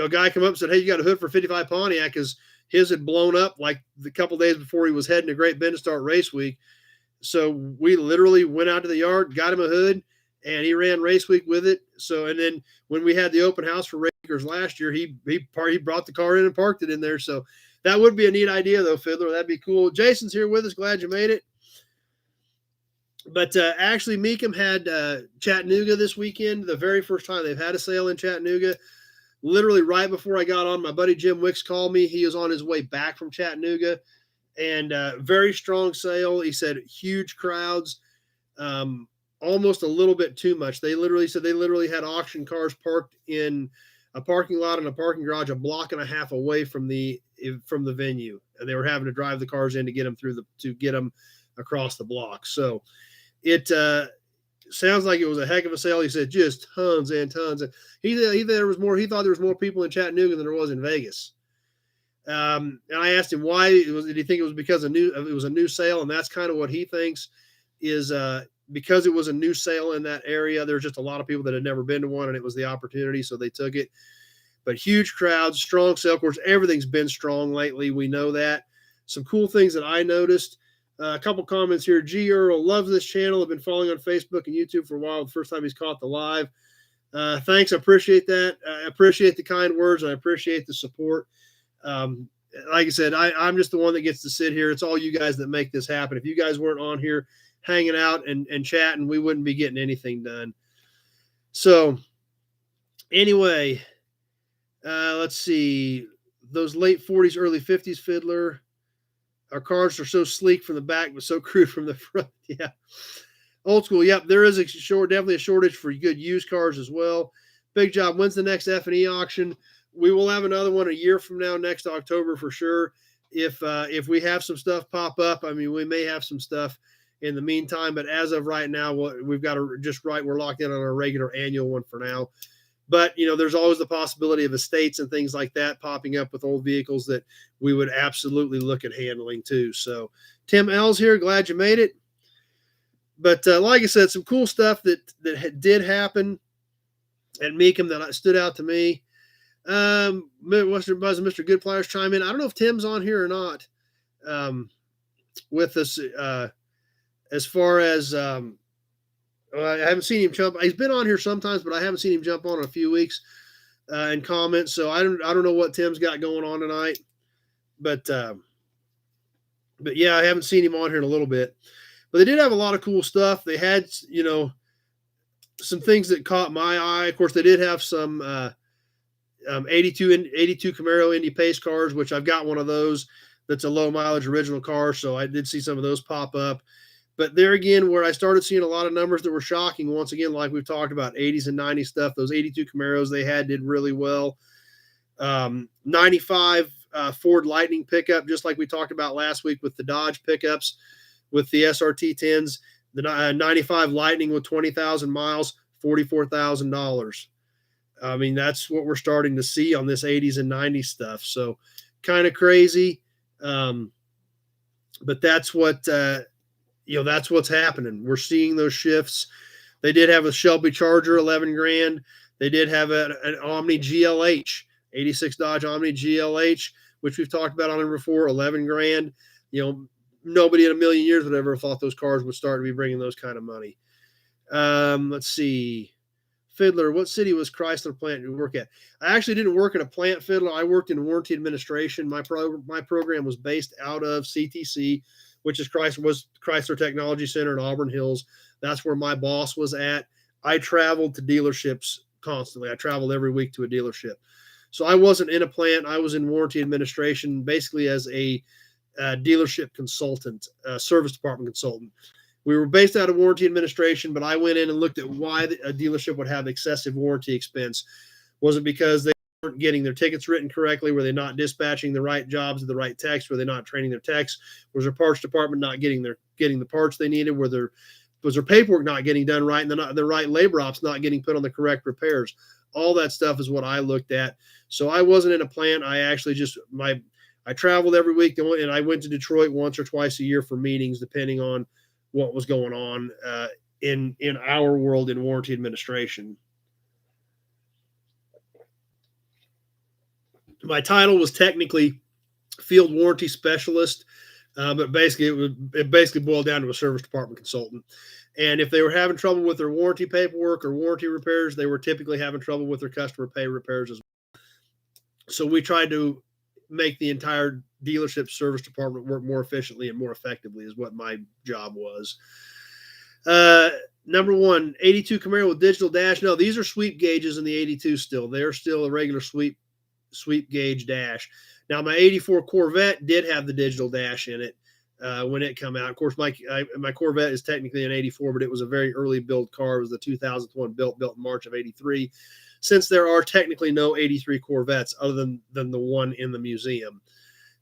guy come up and said, "Hey, you got a hood for 55 Pontiac?" Because his had blown up like the couple days before he was heading to Great Bend to start race week. So we literally went out to the yard, got him a hood, and he ran race week with it. So, and then when we had the open house for Rakers last year, he brought the car in and parked it in there. So that would be a neat idea, though, Fiddler. That'd be cool. Jason's here with us. Glad you made it. But actually, Meekum had Chattanooga this weekend, the very first time they've had a sale in Chattanooga. Literally right before I got on, my buddy Jim Wicks called me. He was on his way back from Chattanooga, and very strong sale. He said huge crowds, almost a little bit too much. They literally said they literally had auction cars parked in a parking lot and a parking garage a block and a half away from the venue, and they were having to drive the cars in to get them across the block. So it sounds like it was a heck of a sale. He said just tons and tons. He thought there was more people in Chattanooga than there was in Vegas. And I asked him why did he think it was because it was a new sale? And that's kind of what he thinks is because it was a new sale in that area. There's just a lot of people that had never been to one, and it was the opportunity, so they took it. But huge crowds, strong sale. Of course, everything's been strong lately. We know that. Some cool things that I noticed. A couple comments here. G. Earl loves this channel. I've been following on Facebook and YouTube for a while. The first time he's caught the live. Thanks. I appreciate that. I appreciate the kind words. I appreciate the support. Like I said, I'm just the one that gets to sit here. It's all you guys that make this happen. If you guys weren't on here hanging out and chatting, we wouldn't be getting anything done. So anyway, let's see. Those late 40s, early 50s Fiddler. Our cars are so sleek from the back, but so crude from the front. Yeah. Old school. Yep. There is definitely a shortage for good used cars as well. Big job. When's the next F&E auction? We will have another one a year from now, next October for sure. If we have some stuff pop up, I mean, we may have some stuff in the meantime, but as of right now, we've got we're locked in on our regular annual one for now. But, there's always the possibility of estates and things like that popping up with old vehicles that we would absolutely look at handling too. So Tim L's here. Glad you made it. But like I said, some cool stuff that did happen at Meekum that stood out to me. Western Buzz and Mr. Good Pliers chime in. I don't know if Tim's on here or not with us as far as I haven't seen him jump. He's been on here sometimes, but I haven't seen him jump on in a few weeks and comment. So I don't know what Tim's got going on tonight, but yeah, I haven't seen him on here in a little bit. But they did have a lot of cool stuff. They had some things that caught my eye. Of course, they did have some 82 Camaro Indy Pace cars, which I've got one of those. That's a low mileage original car, so I did see some of those pop up. But there again, where I started seeing a lot of numbers that were shocking, once again, like we've talked about, 80s and 90s stuff, those 82 Camaros they had did really well. 95 Ford Lightning pickup, just like we talked about last week with the Dodge pickups, with the SRT 10s, the 95 Lightning with 20,000 miles, $44,000. I mean, that's what we're starting to see on this 80s and 90s stuff. So kind of crazy. But that's what, that's what's happening. We're seeing those shifts. They did have a Shelby Charger, 11 grand. They did have an Omni GLH, 86 Dodge Omni GLH, which we've talked about on it before, 11 grand. Nobody in a million years would ever have thought those cars would start to be bringing those kind of money. Let's see. Fiddler, what city was Chrysler plant you work at? I actually didn't work in a plant, Fiddler. I worked in warranty administration. My program was based out of CTC, which is Chrysler Technology Center in Auburn Hills. That's where my boss was at. I traveled to dealerships constantly. I traveled every week to a dealership. So I wasn't in a plant. I was in warranty administration, basically as a dealership consultant, service department consultant. We were based out of warranty administration, but I went in and looked at why a dealership would have excessive warranty expense. Was it because they weren't getting their tickets written correctly? Were they not dispatching the right jobs to the right techs? Were they not training their techs? Was their parts department not getting the parts they needed? Were their Was their paperwork not getting done right, and the right labor ops not getting put on the correct repairs? All that stuff is what I looked at. So I wasn't in a plant. I actually I traveled every week, and I went to Detroit once or twice a year for meetings, depending on what was going on in our world in warranty administration. My title was technically field warranty specialist, but basically it basically boiled down to a service department consultant. And if they were having trouble with their warranty paperwork or warranty repairs, they were typically having trouble with their customer pay repairs as well. So we tried to make the entire dealership service department work more efficiently and more effectively is what my job was. Number one, 82 Camaro with digital dash. No, these are sweep gauges in the 82 still. They're still a regular sweep gauge dash. Now, my 84 Corvette did have the digital dash in it when it came out. Of course, my Corvette is technically an 84, but it was a very early build car. It was the 2001 built in March of 83. Since there are technically no 83 Corvettes other than the one in the museum.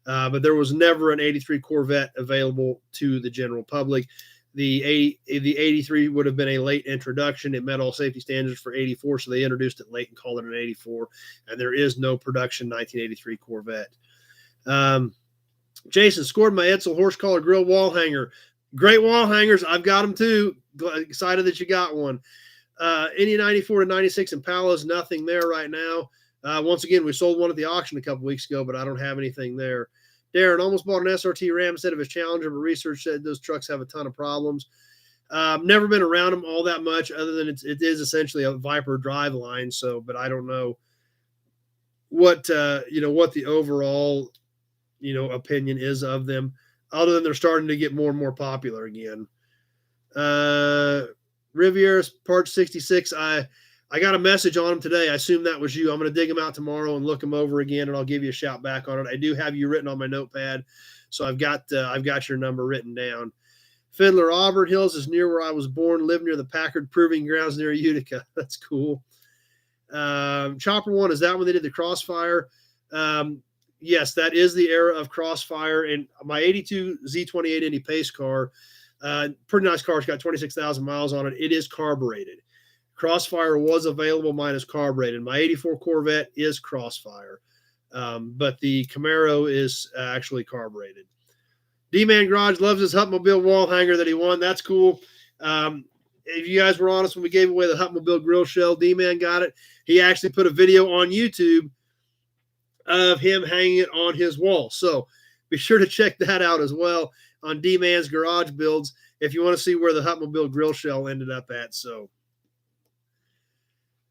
But there was never an 83 Corvette available to the general public. The 83 would have been a late introduction. It met all safety standards for 84, so they introduced it late and called it an 84. And there is no production 1983 Corvette. Jason, scored my Edsel horse collar grill wall hanger. Great wall hangers. I've got them too. Excited that you got one. Any 94 to 96 Impalas, nothing there right now. Once again, we sold one at the auction a couple weeks ago, but I don't have anything there. Darren almost bought an SRT Ram instead of his Challenger, but research said those trucks have a ton of problems. Never been around them all that much, other than it is essentially a Viper drive line. So, but I don't know what the overall opinion is of them, other than they're starting to get more and more popular again. Riviera's Part 66. I got a message on them today. I assume that was you. I'm going to dig them out tomorrow and look them over again, and I'll give you a shout back on it. I do have you written on my notepad, so I've got your number written down. Fiddler, Auburn Hills is near where I was born. Live near the Packard Proving Grounds near Utica. That's cool. Chopper One, is that when they did the Crossfire? Yes, that is the era of Crossfire. And my 82 Z28 Indy Pace car, pretty nice car. It's got 26,000 miles on it. It is carbureted. Crossfire was available. Mine is carbureted. My 84 Corvette is Crossfire, but the Camaro is actually carbureted. D-Man Garage loves his Hutmobile wall hanger that he won. That's cool. If you guys were honest when we gave away the Hutmobile grill shell, D-Man got it. He actually put a video on YouTube of him hanging it on his wall. So be sure to check that out as well on D-Man's Garage Builds if you want to see where the Hutmobile grill shell ended up at. So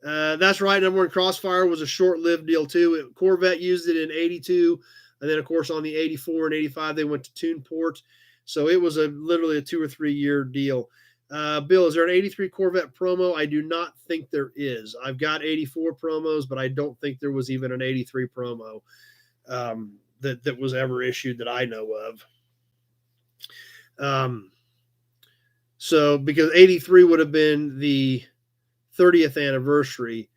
that's right. Number one, Crossfire was a short-lived deal too. Corvette used it in 82. And then, of course, on the 84 and 85, they went to Tuneport. So it was literally a 2 or 3 year deal. Bill, is there an 83 Corvette promo? I do not think there is. I've got 84 promos, but I don't think there was even an 83 promo that was ever issued that I know of. So because 83 would have been the 30th anniversary,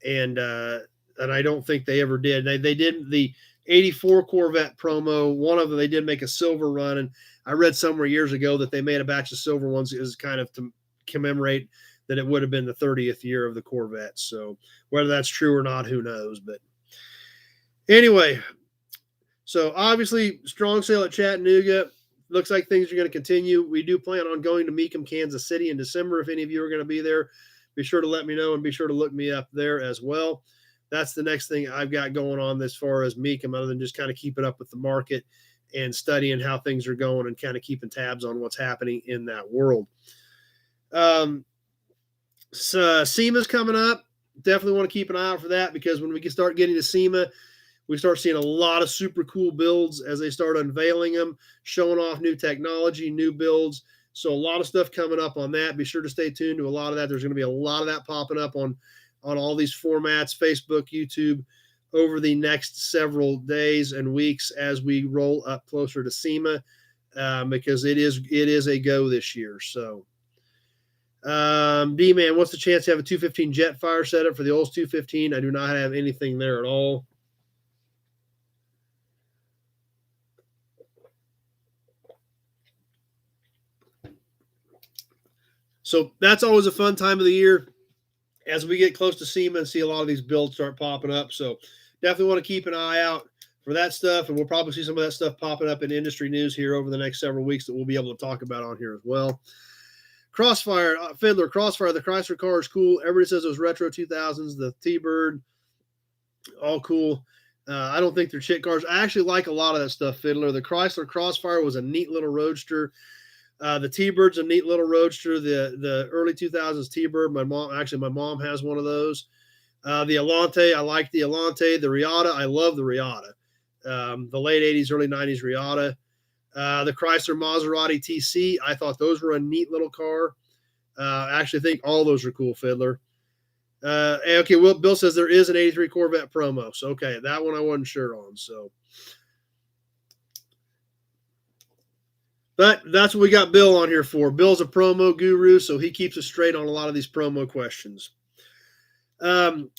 and I don't think they ever did. They did the 84 Corvette promo. One of them, they did make a silver run, and I read somewhere years ago that they made a batch of silver ones as kind of to commemorate that it would have been the 30th year of the Corvette. So whether that's true or not, who knows? But anyway, so obviously strong sale at Chattanooga. Looks like things are going to continue. We do plan on going to Meekum, Kansas City in December. If any of you are going to be there, be sure to let me know and be sure to look me up there as well. That's the next thing I've got going on as far as Meekum, other than just kind of keeping up with the market and studying how things are going and kind of keeping tabs on what's happening in that world. So SEMA's coming up. Definitely want to keep an eye out for that, because when we can start getting to SEMA, we start seeing a lot of super cool builds as they start unveiling them, showing off new technology, new builds. So a lot of stuff coming up on that. Be sure to stay tuned to a lot of that. There's going to be a lot of that popping up on all these formats, Facebook, YouTube, over the next several days and weeks as we roll up closer to SEMA, because it is a go this year. So, D-Man, what's the chance to have a 215 Jetfire setup for the Olds 215? I do not have anything there at all. So that's always a fun time of the year as we get close to SEMA and see a lot of these builds start popping up. So definitely want to keep an eye out for that stuff. And we'll probably see some of that stuff popping up in industry news here over the next several weeks that we'll be able to talk about on here as well. Crossfire, Fiddler, Crossfire, the Chrysler car is cool. Everybody says those retro 2000s, the T-Bird, all cool. I don't think they're shit cars. I actually like a lot of that stuff, Fiddler. The Chrysler Crossfire was a neat little roadster. The T-Bird's a neat little roadster. The early 2000s T-Bird, my mom has one of those. The Elante, I like the Elante. The Riata, I love the Riata. The late 80s, early 90s Riata. The Chrysler Maserati TC, I thought those were a neat little car. I actually think all those are cool, Fiddler. Okay, well, Bill says there is an 83 Corvette promo. So, okay, that one I wasn't sure on. So, but that's what we got Bill on here for. Bill's a promo guru, so he keeps us straight on a lot of these promo questions. It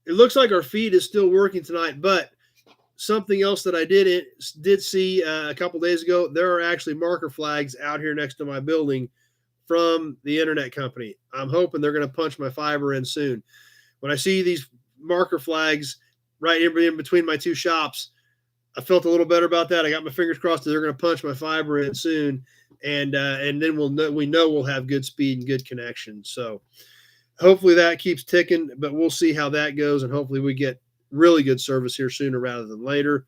looks like our feed is still working tonight, but something else that I did see a couple days ago, there are actually marker flags out here next to my building from the internet company. I'm hoping they're going to punch my fiber in soon. When I see these marker flags right in between my two shops, I felt a little better about that. I got my fingers crossed that they're going to punch my fiber in soon, and then we know we'll have good speed and good connection. So hopefully that keeps ticking, but we'll see how that goes, and hopefully we get really good service here sooner rather than later.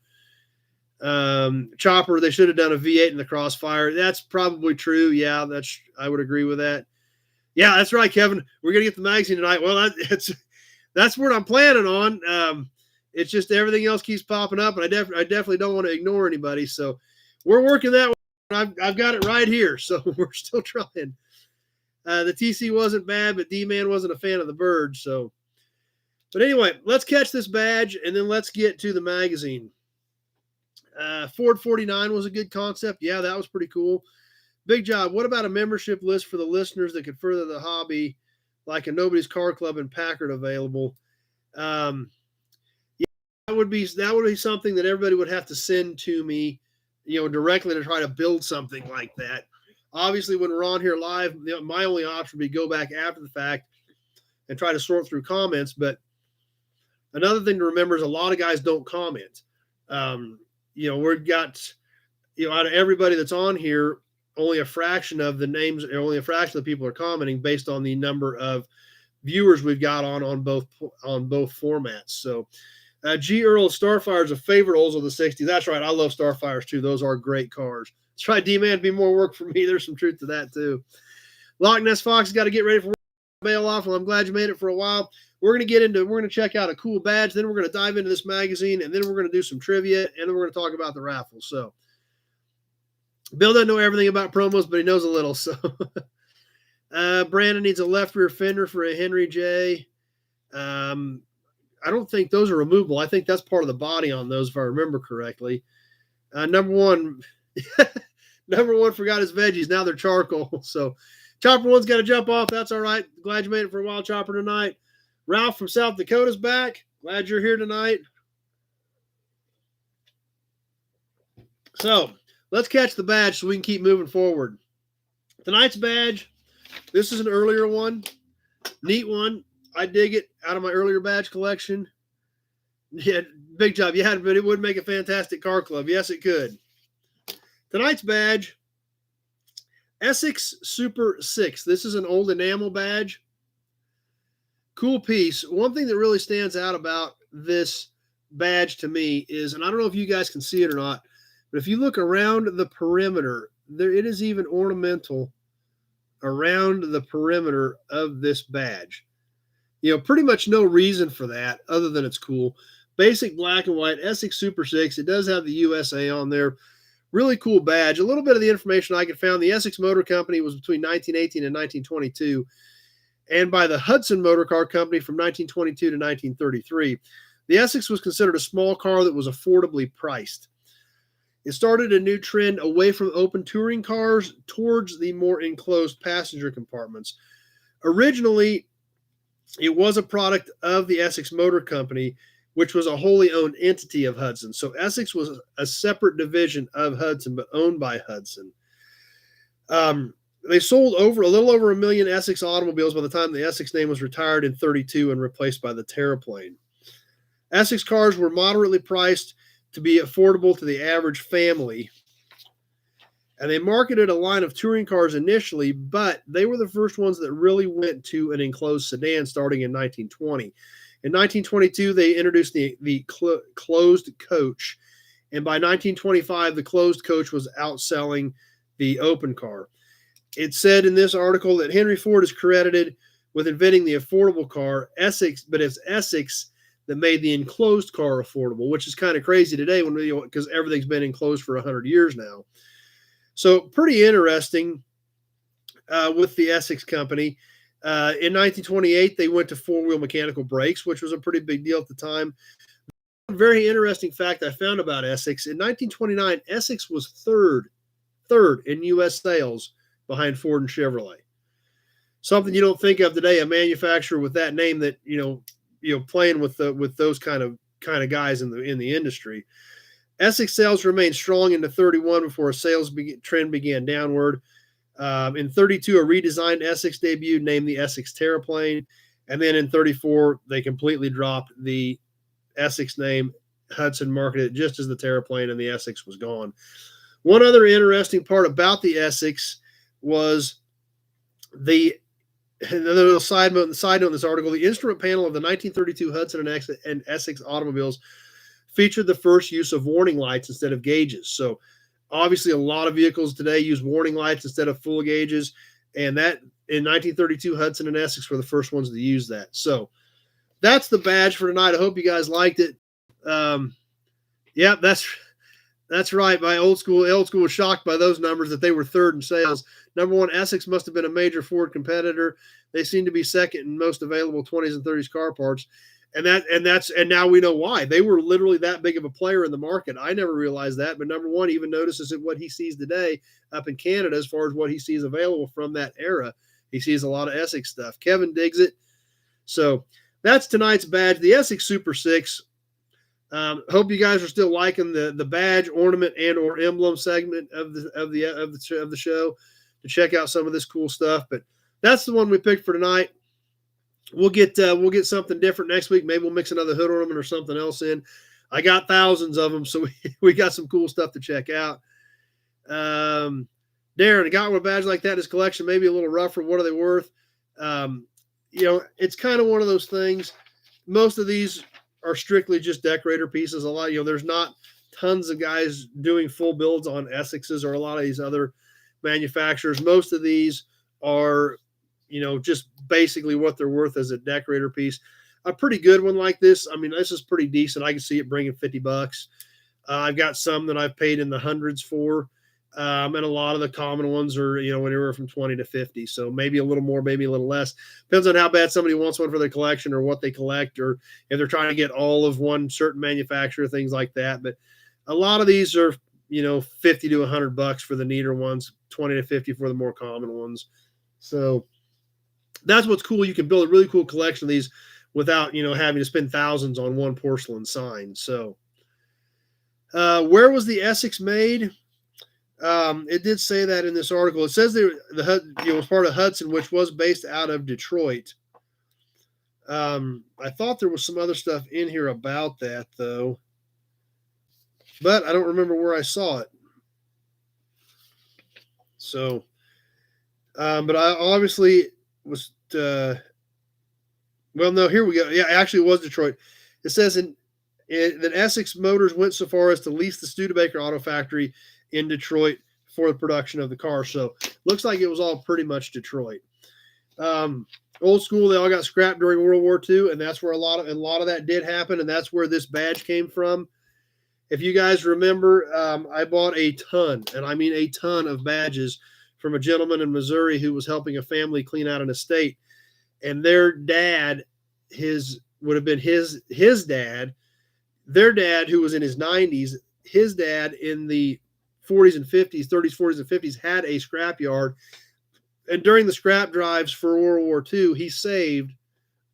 Chopper, they should have done a V8 in the Crossfire. That's probably true. Yeah, I would agree with that. Yeah, that's right, Kevin. We're gonna get the magazine tonight. Well, that's what I'm planning on. It's just everything else keeps popping up, and I definitely don't want to ignore anybody. So we're working that way. I've got it right here, so we're still trying. The TC wasn't bad, but D-Man wasn't a fan of the bird. So, but anyway, let's catch this badge, and then let's get to the magazine. Ford 49 was a good concept. Yeah, that was pretty cool. Big Job, what about a membership list for the listeners that could further the hobby, like a Nobody's Car Club and Packard available? Yeah, that would be something that everybody would have to send to me, directly to try to build something like that. Obviously, when we're on here live, my only option would be go back after the fact and try to sort through comments. But another thing to remember is a lot of guys don't comment. We've got, out of everybody that's on here, only a fraction of the names, or only a fraction of the people are commenting based on the number of viewers we've got on both formats. So, G. Earl Starfire is a favorite Olds of the 60s. That's right. I love Starfires too. Those are great cars. Let's try D-Man to be more work for me. There's some truth to that too. Loch Ness Fox has got to get ready for bail off. Well, I'm glad you made it for a while. We're going to check out a cool badge. Then we're going to dive into this magazine, and then we're going to do some trivia, and then we're going to talk about the raffle. So Bill doesn't know everything about promos, but he knows a little. So Brandon needs a left rear fender for a Henry J. I don't think those are removable. I think that's part of the body on those, if I remember correctly. Number one forgot his veggies. Now they're charcoal. So Chopper one's got to jump off. That's all right. Glad you made it for a while, Chopper, tonight. Ralph from South Dakota's back. Glad you're here tonight. So let's catch the badge so we can keep moving forward. Tonight's badge, this is an earlier one. Neat one. I dig it, out of my earlier badge collection. Yeah, Big Job. Yeah, but it would make a fantastic car club. Yes, it could. Tonight's badge, Essex Super 6. This is an old enamel badge. Cool piece. One thing that really stands out about this badge to me is, and I don't know if you guys can see it or not, but if you look around the perimeter, it is even ornamental around the perimeter of this badge. Pretty much no reason for that other than it's cool. Basic black and white Essex Super 6. It does have the USA on there. Really cool badge. A little bit of the information I could found. The Essex Motor Company was between 1918 and 1922, and by the Hudson Motor Car Company from 1922 to 1933. The Essex was considered a small car that was affordably priced. It started a new trend away from open touring cars towards the more enclosed passenger compartments. Originally, it was a product of the Essex Motor Company, which was a wholly owned entity of Hudson. So Essex was a separate division of Hudson, but owned by Hudson. They sold a little over 1 million Essex automobiles by the time the Essex name was retired in 32 and replaced by the Terraplane. Essex cars were moderately priced to be affordable to the average family. And they marketed a line of touring cars initially, but they were the first ones that really went to an enclosed sedan starting in 1920. In 1922, they introduced the closed coach. And by 1925, the closed coach was outselling the open car. It said in this article that Henry Ford is credited with inventing the affordable car, Essex, but it's Essex that made the enclosed car affordable, which is kind of crazy today because everything's been enclosed for 100 years now. So pretty interesting with the Essex company. In 1928, they went to four-wheel mechanical brakes, which was a pretty big deal at the time. A very interesting fact I found about Essex, in 1929, Essex was third in U.S. sales behind Ford and Chevrolet. Something you don't think of today, a manufacturer with that name that, playing with those kind of guys in the industry. Essex sales remained strong into 31 before a sales trend began downward. In 32, a redesigned Essex debuted named the Essex Terraplane. And then in 34, they completely dropped the Essex name. Hudson marketed it just as the Terraplane, and the Essex was gone. One other interesting part about the Essex was the little side note in this article, the instrument panel of the 1932 Hudson and Essex automobiles featured the first use of warning lights instead of gauges. So obviously a lot of vehicles today use warning lights instead of full gauges. And that in 1932, Hudson and Essex were the first ones to use that. So that's the badge for tonight. I hope you guys liked it. Yeah, that's right. My old school was shocked by those numbers that they were third in sales. Number one, Essex must have been a major Ford competitor. They seem to be second in most available 20s and 30s car parts. And now we know why. They were literally that big of a player in the market. I never realized that, but number one even notices what he sees today up in Canada as far as what he sees available from that era. He sees a lot of Essex stuff. Kevin digs it. So that's tonight's badge, the Essex Super 6. Hope you guys are still liking the badge, ornament, and or emblem segment of the show to check out some of this cool stuff. But that's the one we picked for tonight. We'll get something different next week. Maybe we'll mix another hood ornament or something else in. I got thousands of them, so we got some cool stuff to check out. Darren, a guy with a badge like that in his collection, maybe a little rougher. What are they worth? It's kind of one of those things. Most of these are strictly just decorator pieces. A lot, there's not tons of guys doing full builds on Essexes or a lot of these other manufacturers. Most of these are, just basically what they're worth as a decorator piece. A pretty good one like this, I mean, this is pretty decent. I can see it bringing $50. I've got some that I've paid in the hundreds for, and a lot of the common ones are, anywhere from 20 to 50. So maybe a little more, maybe a little less. Depends on how bad somebody wants one for their collection or what they collect, or if they're trying to get all of one certain manufacturer, things like that. But a lot of these are, 50 to $100 for the neater ones, 20 to 50 for the more common ones. So that's what's cool. You can build a really cool collection of these without, having to spend thousands on one porcelain sign. So where was the Essex made? It did say that in this article. It says it was part of Hudson, which was based out of Detroit. I thought there was some other stuff in here about that, though, but I don't remember where I saw it. So, but I obviously was, well, no, here we go. Yeah, actually it was Detroit. It says that Essex Motors went so far as to lease the Studebaker Auto Factory in Detroit for the production of the car. So looks like it was all pretty much Detroit. Old school, they all got scrapped during World War II, and that's where a lot of that did happen, and that's where this badge came from. If you guys remember, I bought a ton, and I mean a ton of badges from a gentleman in Missouri who was helping a family clean out an estate, and their dad, would have been his dad, their dad who was in his 90s, his dad in the 40s and 50s, 30s, 40s, and 50s had a scrap yard. And during the scrap drives for World War II, he saved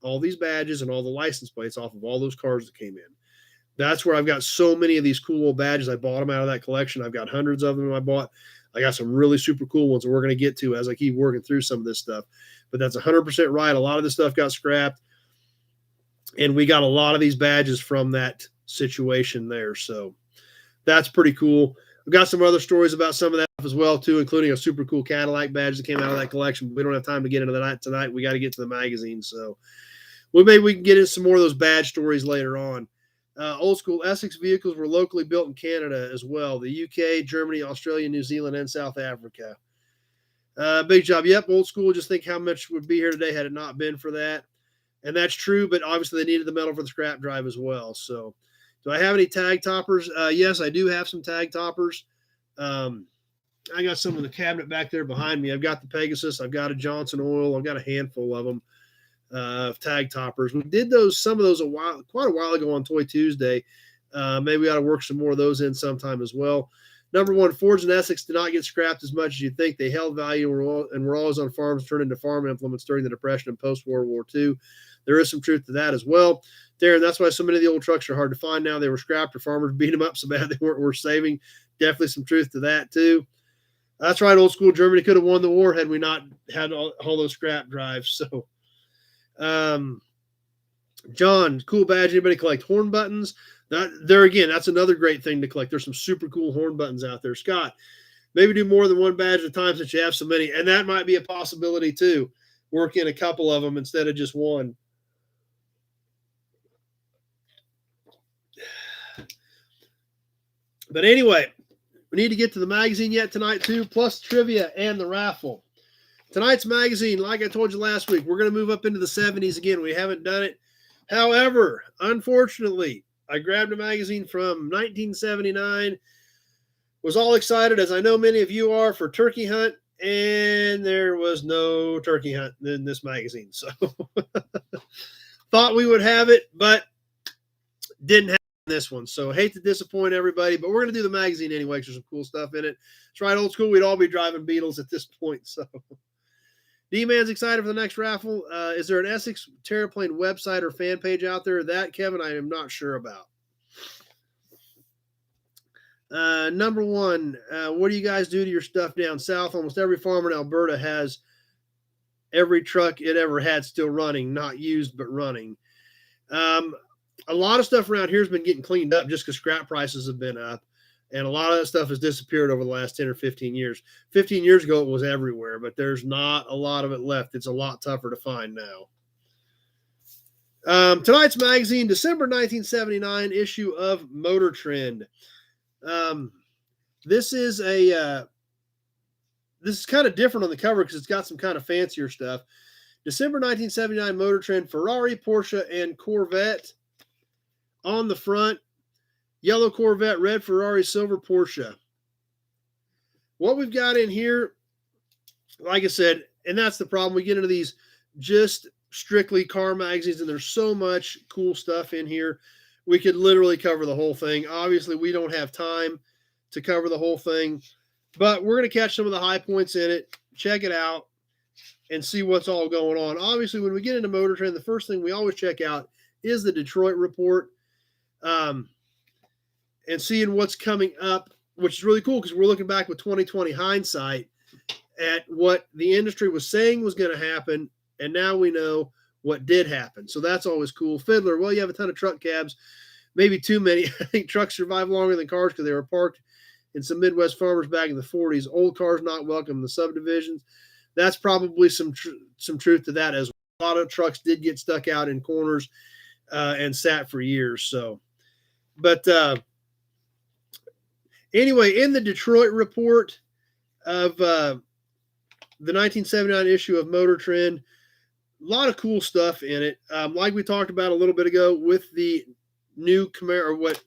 all these badges and all the license plates off of all those cars that came in. That's where I've got so many of these cool old badges. I bought them out of that collection. I've got hundreds of them I bought. I got some really super cool ones that we're going to get to as I keep working through some of this stuff. But that's 100% right. A lot of this stuff got scrapped, and we got a lot of these badges from that situation there. So that's pretty cool. We've got some other stories about some of that as well, too, including a super cool Cadillac badge that came out of that collection. But we don't have time to get into that tonight. We got to get to the magazine. So maybe we can get into some more of those badge stories later on. Old school Essex vehicles were locally built in Canada as well. The UK, Germany, Australia, New Zealand, and South Africa. Big job. Yep, old school. Just think how much would be here today had it not been for that. And that's true, but obviously they needed the metal for the scrap drive as well. So do I have any tag toppers? Yes, I do have some tag toppers. I got some in the cabinet back there behind me. I've got the Pegasus. I've got a Johnson Oil. I've got a handful of them. Tag toppers. We did some of those quite a while ago on Toy Tuesday. Maybe we ought to work some more of those in sometime as well. Number one, Fords and Essex did not get scrapped as much as you'd think. They held value and were always on farms turned into farm implements during the Depression and post-World War II. There is some truth to that as well. Darren, that's why so many of the old trucks are hard to find now. They were scrapped or farmers beat them up so bad they weren't worth saving. Definitely some truth to that too. That's right, old school. Germany could have won the war had we not had all those scrap drives. So John, cool badge. Anybody collect horn buttons? That's another great thing to collect. There's some super cool horn buttons out there. Scott, maybe do more than one badge at a time since you have so many. And that might be a possibility too. Work in a couple of them instead of just one. But anyway, we need to get to the magazine yet tonight too, plus trivia and the raffle. Tonight's magazine, like I told you last week, we're going to move up into the 70s again. We haven't done it. However, unfortunately, I grabbed a magazine from 1979, was all excited, as I know many of you are, for Turkey Hunt, and there was no Turkey Hunt in this magazine. So thought we would have it, but didn't have this one. So hate to disappoint everybody, but we're going to do the magazine anyway because there's some cool stuff in it. That's right, old school. We'd all be driving Beetles at this point. So D-Man's excited for the next raffle. Is there an Essex Terraplane website or fan page out there? That, Kevin, I am not sure about. Number one, what do you guys do to your stuff down south? Almost every farmer in Alberta has every truck it ever had still running, not used, but running. A lot of stuff around here has been getting cleaned up just because scrap prices have been up. And a lot of that stuff has disappeared over the last 10 or 15 years. 15 years ago, it was everywhere, but there's not a lot of it left. It's a lot tougher to find now. Tonight's magazine, December 1979 issue of Motor Trend. This is kind of different on the cover because it's got some kind of fancier stuff. December 1979 Motor Trend, Ferrari, Porsche, and Corvette. On the front, yellow Corvette, red Ferrari, silver Porsche. What we've got in here, like I said, and that's the problem. We get into these just strictly car magazines, and there's so much cool stuff in here. We could literally cover the whole thing. Obviously, we don't have time to cover the whole thing, but we're going to catch some of the high points in it, check it out, and see what's all going on. Obviously, when we get into Motor Trend, the first thing we always check out is the Detroit report. And seeing what's coming up, which is really cool because we're looking back with 2020 hindsight at what the industry was saying was going to happen, and now we know what did happen. So that's always cool. Fiddler, well, you have a ton of truck cabs, maybe too many. I think trucks survive longer than cars because they were parked in some Midwest farmers back in the 40s. Old cars not welcome in the subdivisions. That's probably some truth to that as well. A lot of trucks did get stuck out in corners and sat for years. So, but anyway, in the Detroit report of the 1979 issue of Motor Trend, a lot of cool stuff in it. Like we talked about a little bit ago with the new Camaro, what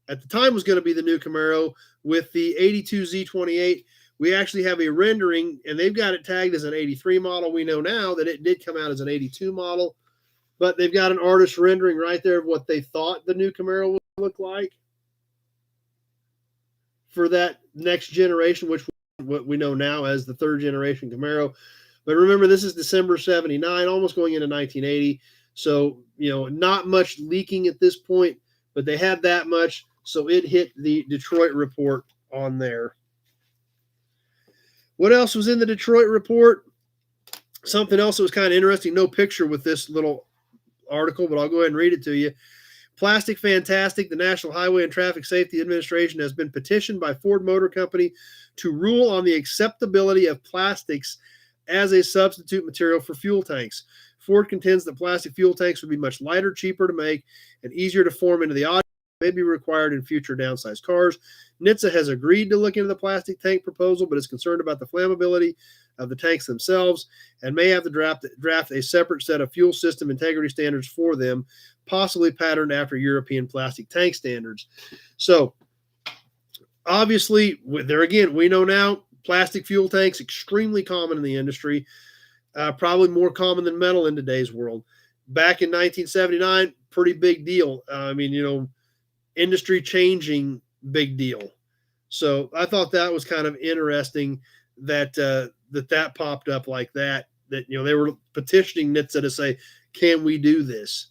at the time was going to be the new Camaro with the 82 Z28. We actually have a rendering, and they've got it tagged as an 83 model. We know now that it did come out as an 82 model, but they've got an artist rendering right there of what they thought the new Camaro would look like for that next generation, which what we know now as the third generation Camaro. But remember, this is December 79, almost going into 1980. So, not much leaking at this point, but they had that much. So it hit the Detroit report on there. What else was in the Detroit report? Something else that was kind of interesting. No picture with this little article, but I'll go ahead and read it to you. Plastic Fantastic, the National Highway and Traffic Safety Administration has been petitioned by Ford Motor Company to rule on the acceptability of plastics as a substitute material for fuel tanks. Ford contends that plastic fuel tanks would be much lighter, cheaper to make, and easier to form into the object may be required in future downsized cars. NHTSA has agreed to look into the plastic tank proposal, but is concerned about the flammability of the tanks themselves and may have to draft a separate set of fuel system integrity standards for them, possibly patterned after European plastic tank standards. So, obviously, there again, we know now plastic fuel tanks extremely common in the industry, probably more common than metal in today's world. Back in 1979, pretty big deal. Industry changing, big deal. So I thought that was kind of interesting that that popped up like that. That they were petitioning NHTSA to say, can we do this?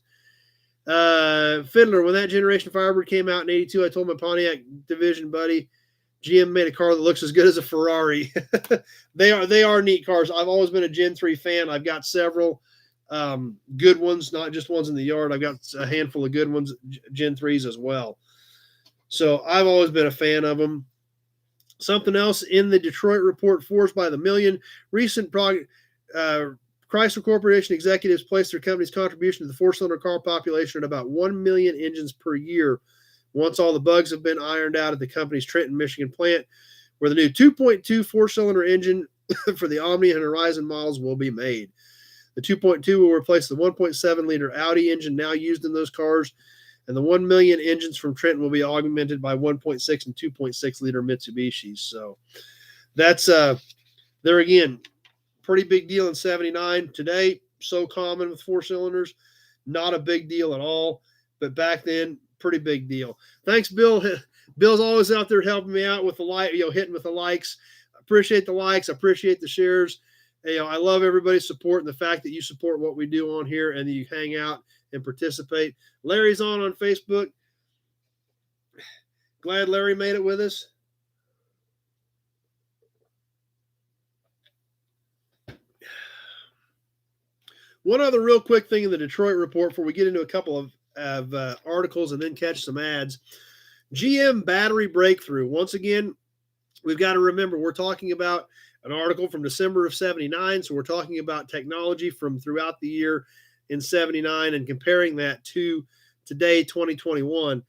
Fiddler, when that Generation Firebird came out in '82, I told my Pontiac division buddy, GM made a car that looks as good as a Ferrari. They are neat cars. I've always been a Gen 3 fan. I've got several good ones, not just ones in the yard. I've got a handful of good ones, Gen 3s as well. So I've always been a fan of them. Something else in the Detroit report, Force by the Million. Recent Chrysler Corporation executives placed their company's contribution to the four-cylinder car population at about 1 million engines per year once all the bugs have been ironed out at the company's Trenton, Michigan plant, where the new 2.2 four-cylinder engine for the Omni and Horizon models will be made. The 2.2 will replace the 1.7-liter Audi engine now used in those cars, and the 1 million engines from Trenton will be augmented by 1.6 and 2.6-liter Mitsubishis. So that's, there again, pretty big deal in 79. Today, so common with four cylinders, not a big deal at all. But back then, pretty big deal. Thanks, Bill. Bill's always out there helping me out with the like, hitting with the likes. Appreciate the likes. Appreciate the shares. I love everybody's support and the fact that you support what we do on here and that you hang out and participate. Larry's on Facebook. Glad Larry made it with us. One other real quick thing in the Detroit report before we get into a couple of articles and then catch some ads. GM battery breakthrough. Once again, we've got to remember we're talking about an article from December of 79. So we're talking about technology from throughout the year in 79 and comparing that to today, 2021.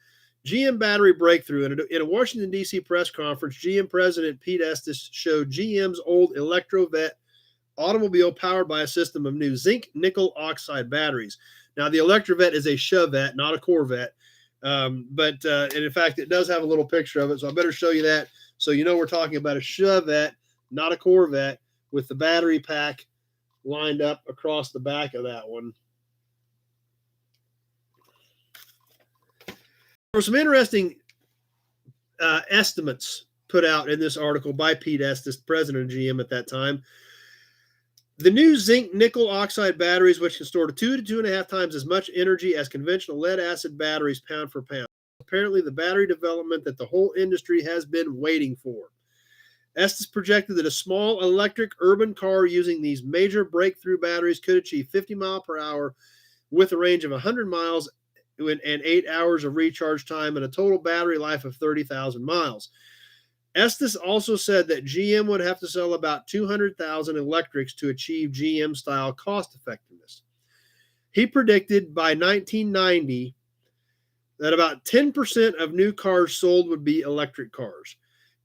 GM battery breakthrough. In a Washington, D.C. press conference, GM President Pete Estes showed GM's old Electrovet automobile powered by a system of new zinc nickel oxide batteries. Now, the Electrovet is a Chevette, not a Corvette. And in fact, it does have a little picture of it. So I better show you that. So we're talking about a Chevette, not a Corvette, with the battery pack lined up across the back of that one. There were some interesting estimates put out in this article by Pete Estes, president of GM at that time. The new zinc nickel oxide batteries, which can store 2 to 2.5 times as much energy as conventional lead acid batteries pound for pound. Apparently, the battery development that the whole industry has been waiting for. Estes projected that a small electric urban car using these major breakthrough batteries could achieve 50 miles per hour with a range of 100 miles and 8 hours of recharge time and a total battery life of 30,000 miles. Estes also said that GM would have to sell about 200,000 electrics to achieve GM-style cost effectiveness. He predicted by 1990 that about 10% of new cars sold would be electric cars.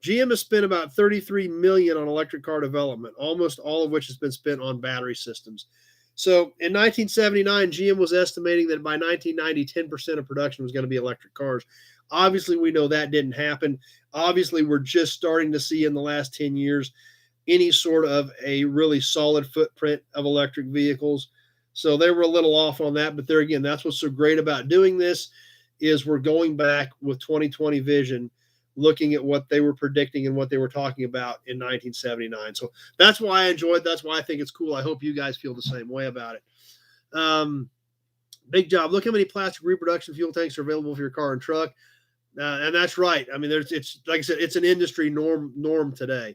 GM has spent about $33 million on electric car development, almost all of which has been spent on battery systems. So in 1979, GM was estimating that by 1990, 10% of production was going to be electric cars. Obviously, we know that didn't happen. Obviously, we're just starting to see in the last 10 years any sort of a really solid footprint of electric vehicles. So they were a little off on that. But there again, that's what's so great about doing this is we're going back with 2020 vision, looking at what they were predicting and what they were talking about in 1979. So that's why I enjoyed. That's why I think it's cool. I hope you guys feel the same way about it. Big job. Look how many plastic reproduction fuel tanks are available for your car and truck. And that's right. I mean, it's like I said, it's an industry norm today.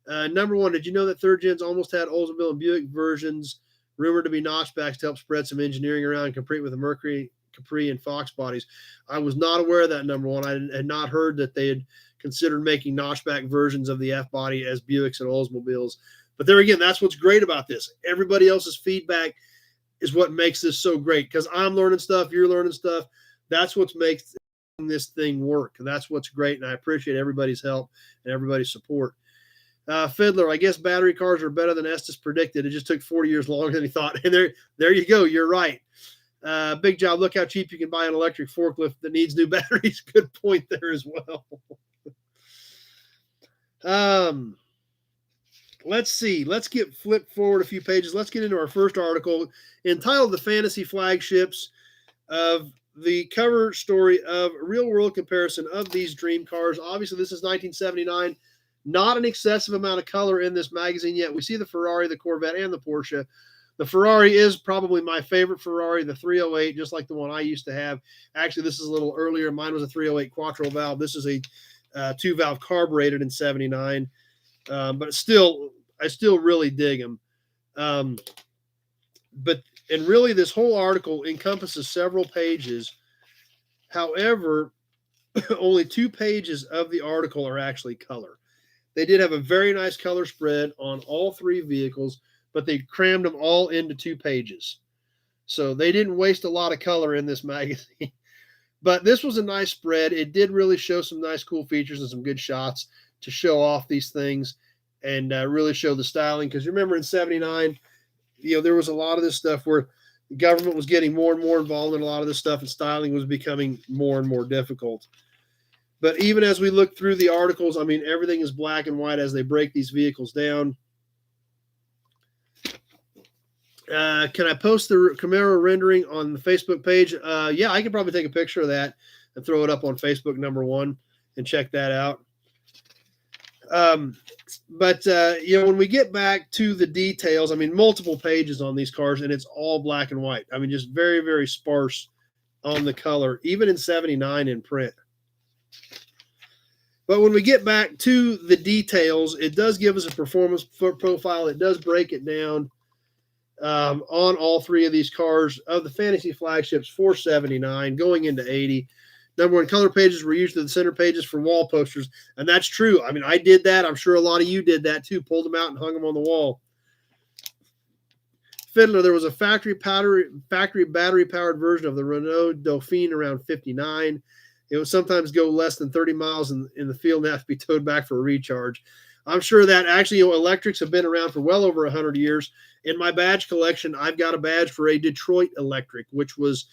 Number one, did you know that third gens almost had Oldsmobile and Buick versions rumored to be notchbacks to help spread some engineering around and compete with the Mercury, Capri, and Fox bodies? I was not aware of that, number one. I had not heard that they had considered making notchback versions of the F-body as Buicks and Oldsmobiles. But there again, that's what's great about this. Everybody else's feedback is what makes this so great, because I'm learning stuff, you're learning stuff. That's what makes this thing work. And that's what's great. And I appreciate everybody's help and everybody's support. Fiddler, I guess battery cars are better than Estes predicted. It just took 40 years longer than he thought. And there you go. You're right. Big Job, look how cheap you can buy an electric forklift that needs new batteries. Good point there as well. Let's see. Let's flip forward a few pages. Let's get into our first article entitled "The Fantasy Flagships," of the cover story of real world comparison of these dream cars. Obviously, this is 1979. Not an excessive amount of color in this magazine yet. We see the Ferrari, the Corvette, and the Porsche. The Ferrari is probably my favorite Ferrari, the 308, just like the one I used to have. Actually, this is a little earlier. Mine was a 308 Quattro valve. This is a 2-valve carbureted in 79. But I still really dig them. And really, this whole article encompasses several pages. However, only 2 pages of the article are actually color. They did have a very nice color spread on all 3 vehicles, but they crammed them all into 2 pages. So they didn't waste a lot of color in this magazine. But this was a nice spread. It did really show some nice, cool features and some good shots to show off these things and really show the styling. Because remember, in 79, there was a lot of this stuff where the government was getting more and more involved in a lot of this stuff, and styling was becoming more and more difficult. But even as we look through the articles, I mean, everything is black and white as they break these vehicles down. Can I post the Camaro rendering on the Facebook page? Yeah, I could probably take a picture of that and throw it up on Facebook, number one, and check that out. But when we get back to the details, I mean, multiple pages on these cars, and it's all black and white. I mean, just very, very sparse on the color, even in 79 in print. But when we get back to the details, it does give us a performance profile. It does break it down on all 3 of these cars of the fantasy flagships for 79 going into 80. Number one, color pages were usually the center pages for wall posters. And that's true. I mean, I did that. I'm sure a lot of you did that too. Pulled them out and hung them on the wall. Fiddler, there was a factory battery-powered version of the Renault Dauphine around 59. It would sometimes go less than 30 miles in the field and have to be towed back for a recharge. I'm sure that actually, electrics have been around for well over 100 years. In my badge collection, I've got a badge for a Detroit electric, which was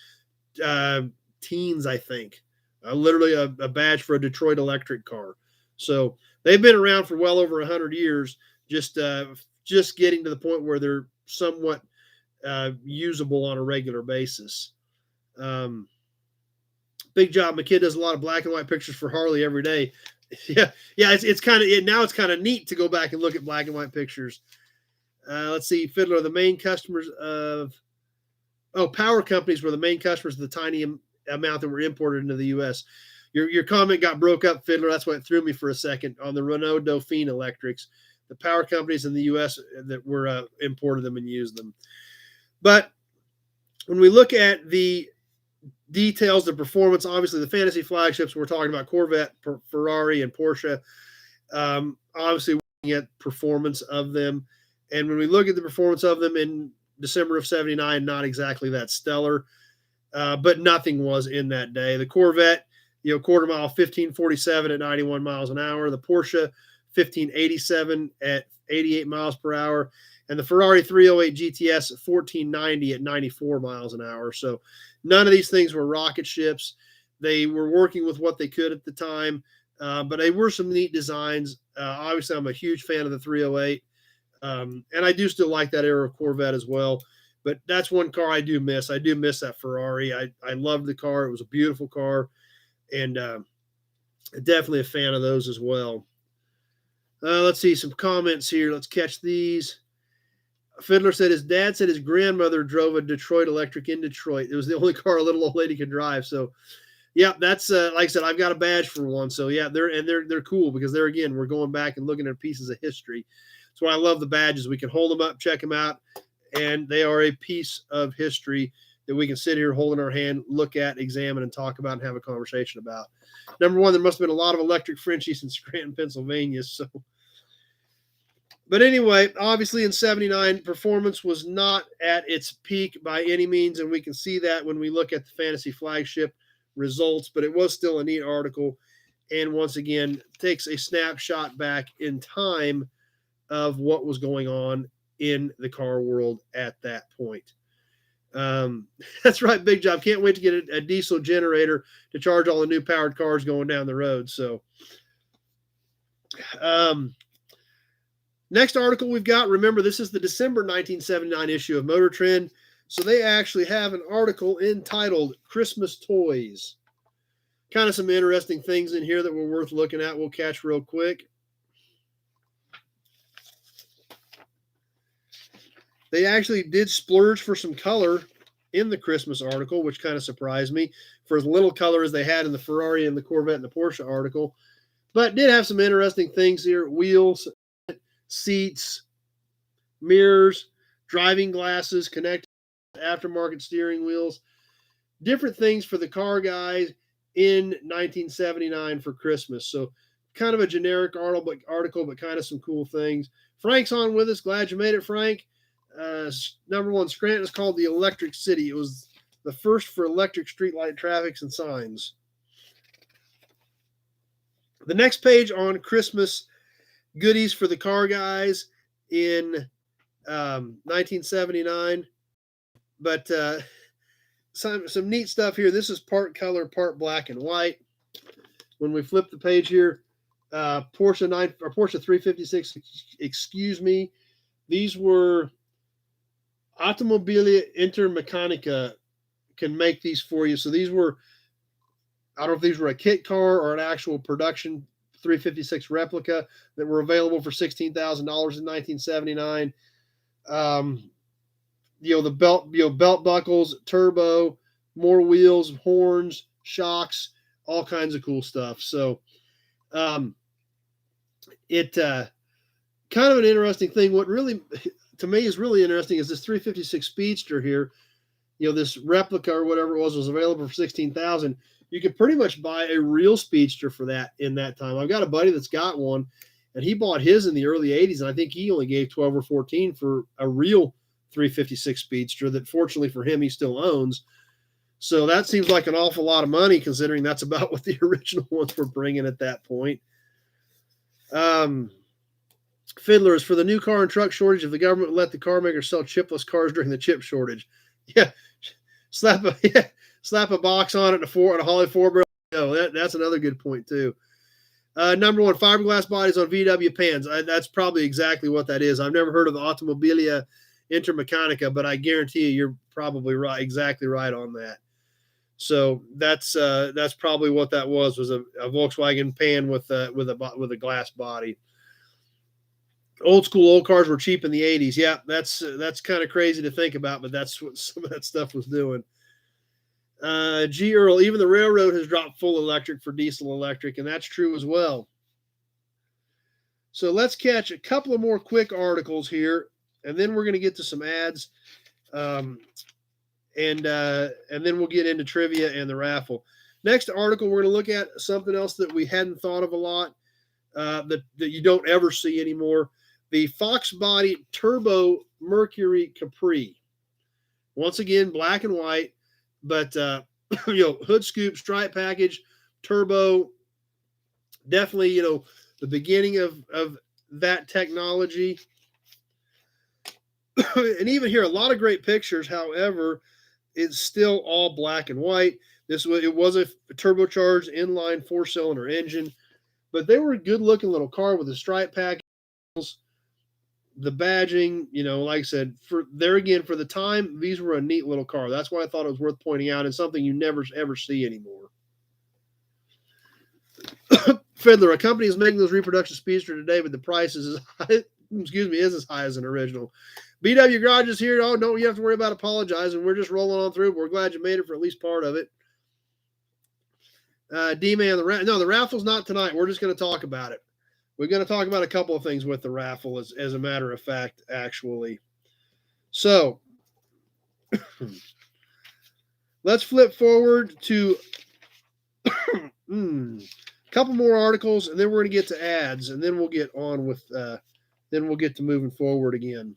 teens, I think. Literally a badge for a Detroit electric car. So they've been around for well over 100 years, just getting to the point where they're somewhat usable on a regular basis. Big Job. My kid does a lot of black and white pictures for Harley every day. Yeah. It's kind of now it's kind of neat to go back and look at black and white pictures. Let's see. Fiddler, the main customers of power companies were the main customers of the tiny amount that were imported into the U.S. Your comment got broke up, Fiddler. That's why it threw me for a second on the Renault Dauphine electrics. The power companies in the U.S. that were imported them and used them. But when we look at the details, the performance, obviously the fantasy flagships, we're talking about Corvette, Ferrari, and Porsche. Obviously, looking at performance of them. And when we look at the performance of them in December of 79, not exactly that stellar, but nothing was in that day. The Corvette, quarter mile, 1547 at 91 miles an hour. The Porsche, 1587 at 88 miles per hour. And the Ferrari 308 GTS, 1490 at 94 miles an hour. So none of these things were rocket ships. They were working with what they could at the time, but they were some neat designs. Obviously, I'm a huge fan of the 308. And I do still like that era of Corvette as well. But that's one car I do miss. I do miss that Ferrari. I loved the car. It was a beautiful car. And definitely a fan of those as well. Let's see some comments here. Let's catch these. Fiddler said his dad said his grandmother drove a Detroit electric in Detroit. It was the only car a little old lady could drive. So, Yeah, that's like I said, I've got a badge for one. So yeah, they're cool because they're, again, we're going back and looking at pieces of history. That's why I love the badges. We can hold them up, check them out, and they are a piece of history that we can sit here holding our hand, look at, examine, and talk about and have a conversation about. Number one, there must have been a lot of electric Frenchies in Scranton, Pennsylvania. So, but anyway, obviously in '79, performance was not at its peak by any means, and we can see that when we look at the Fantasy Flagship results, but it was still a neat article, and once again takes a snapshot back in time of what was going on in the car world at that point. That's right, Big Job. Can't wait to get a diesel generator to charge all the new powered cars going down the road. So next article we've got, remember, this is the December 1979 issue of Motor Trend. So they actually have an article entitled Christmas Toys. Kind of some interesting things in here that were worth looking at. We'll catch real quick. They actually did splurge for some color in the Christmas article, which kind of surprised me, for as little color as they had in the Ferrari and the Corvette and the Porsche article. But did have some interesting things here. Wheels, seats, mirrors, driving glasses, connected aftermarket steering wheels, different things for the car guys in 1979 for Christmas. So kind of a generic article, but kind of some cool things. Frank's on with us. Glad you made it, Frank. Number one, Scranton is called the Electric City. It was the first for electric streetlight traffics and signs. The next page on Christmas goodies for the car guys in 1979. But some neat stuff here. This is part color, part black and white. When we flip the page here, Porsche 356, excuse me. These were Automobilia Intermeccanica can make these for you. So these were, I don't know if these were a kit car or an actual production 356 replica that were available for $16,000 in 1979. The belt buckles, turbo, more wheels, horns, shocks, all kinds of cool stuff. So, it kind of an interesting thing. What really, to me, is really interesting is this 356 Speedster here. This replica or whatever it was available for $16,000. You could pretty much buy a real Speedster for that in that time. I've got a buddy that's got one, and he bought his in the early 80s, and I think he only gave 12 or 14 for a real 356 Speedster that, fortunately for him, he still owns. So that seems like an awful lot of money, considering that's about what the original ones were bringing at that point. Fiddlers, for the new car and truck shortage, if the government would let the car makers sell chipless cars during the chip shortage. Yeah, slap a box on it and a Holly 4 barrel. That's another good point too. Number one, fiberglass bodies on VW pans. That's probably exactly what that is. I've never heard of the Automobilia Intermeccanica, but I guarantee you, you're probably right, exactly right on that. So that's probably what that was a Volkswagen pan with a glass body. Old cars were cheap in the 80s. Yeah, that's kind of crazy to think about, but that's what some of that stuff was doing. G. Earl, even the railroad has dropped full electric for diesel electric, and that's true as well. So let's catch a couple of more quick articles here, and then we're going to get to some ads, and then we'll get into trivia and the raffle. Next article, we're going to look at something else that we hadn't thought of a lot, that you don't ever see anymore. The Fox Body Turbo Mercury Capri. Once again, black and white, but hood scoop, stripe package, turbo. Definitely, the beginning of that technology. And even here, a lot of great pictures. However, it's still all black and white. It was a turbocharged inline 4-cylinder engine, but they were a good looking little car with a stripe package. The badging, like I said, for the time, these were a neat little car. That's why I thought it was worth pointing out, and something you never ever see anymore. Fiddler, a company is making those reproduction Speedster today, but the price is as high as an original. BW Garage is here. Oh, don't you have to worry about apologizing. We're just rolling on through. We're glad you made it for at least part of it. D-Man, the raffle's not tonight. We're just going to talk about it. We're going to talk about a couple of things with the raffle, as a matter of fact, actually. So, let's flip forward to a couple more articles, and then we're going to get to ads, and then we'll get on with, then we'll get to moving forward again.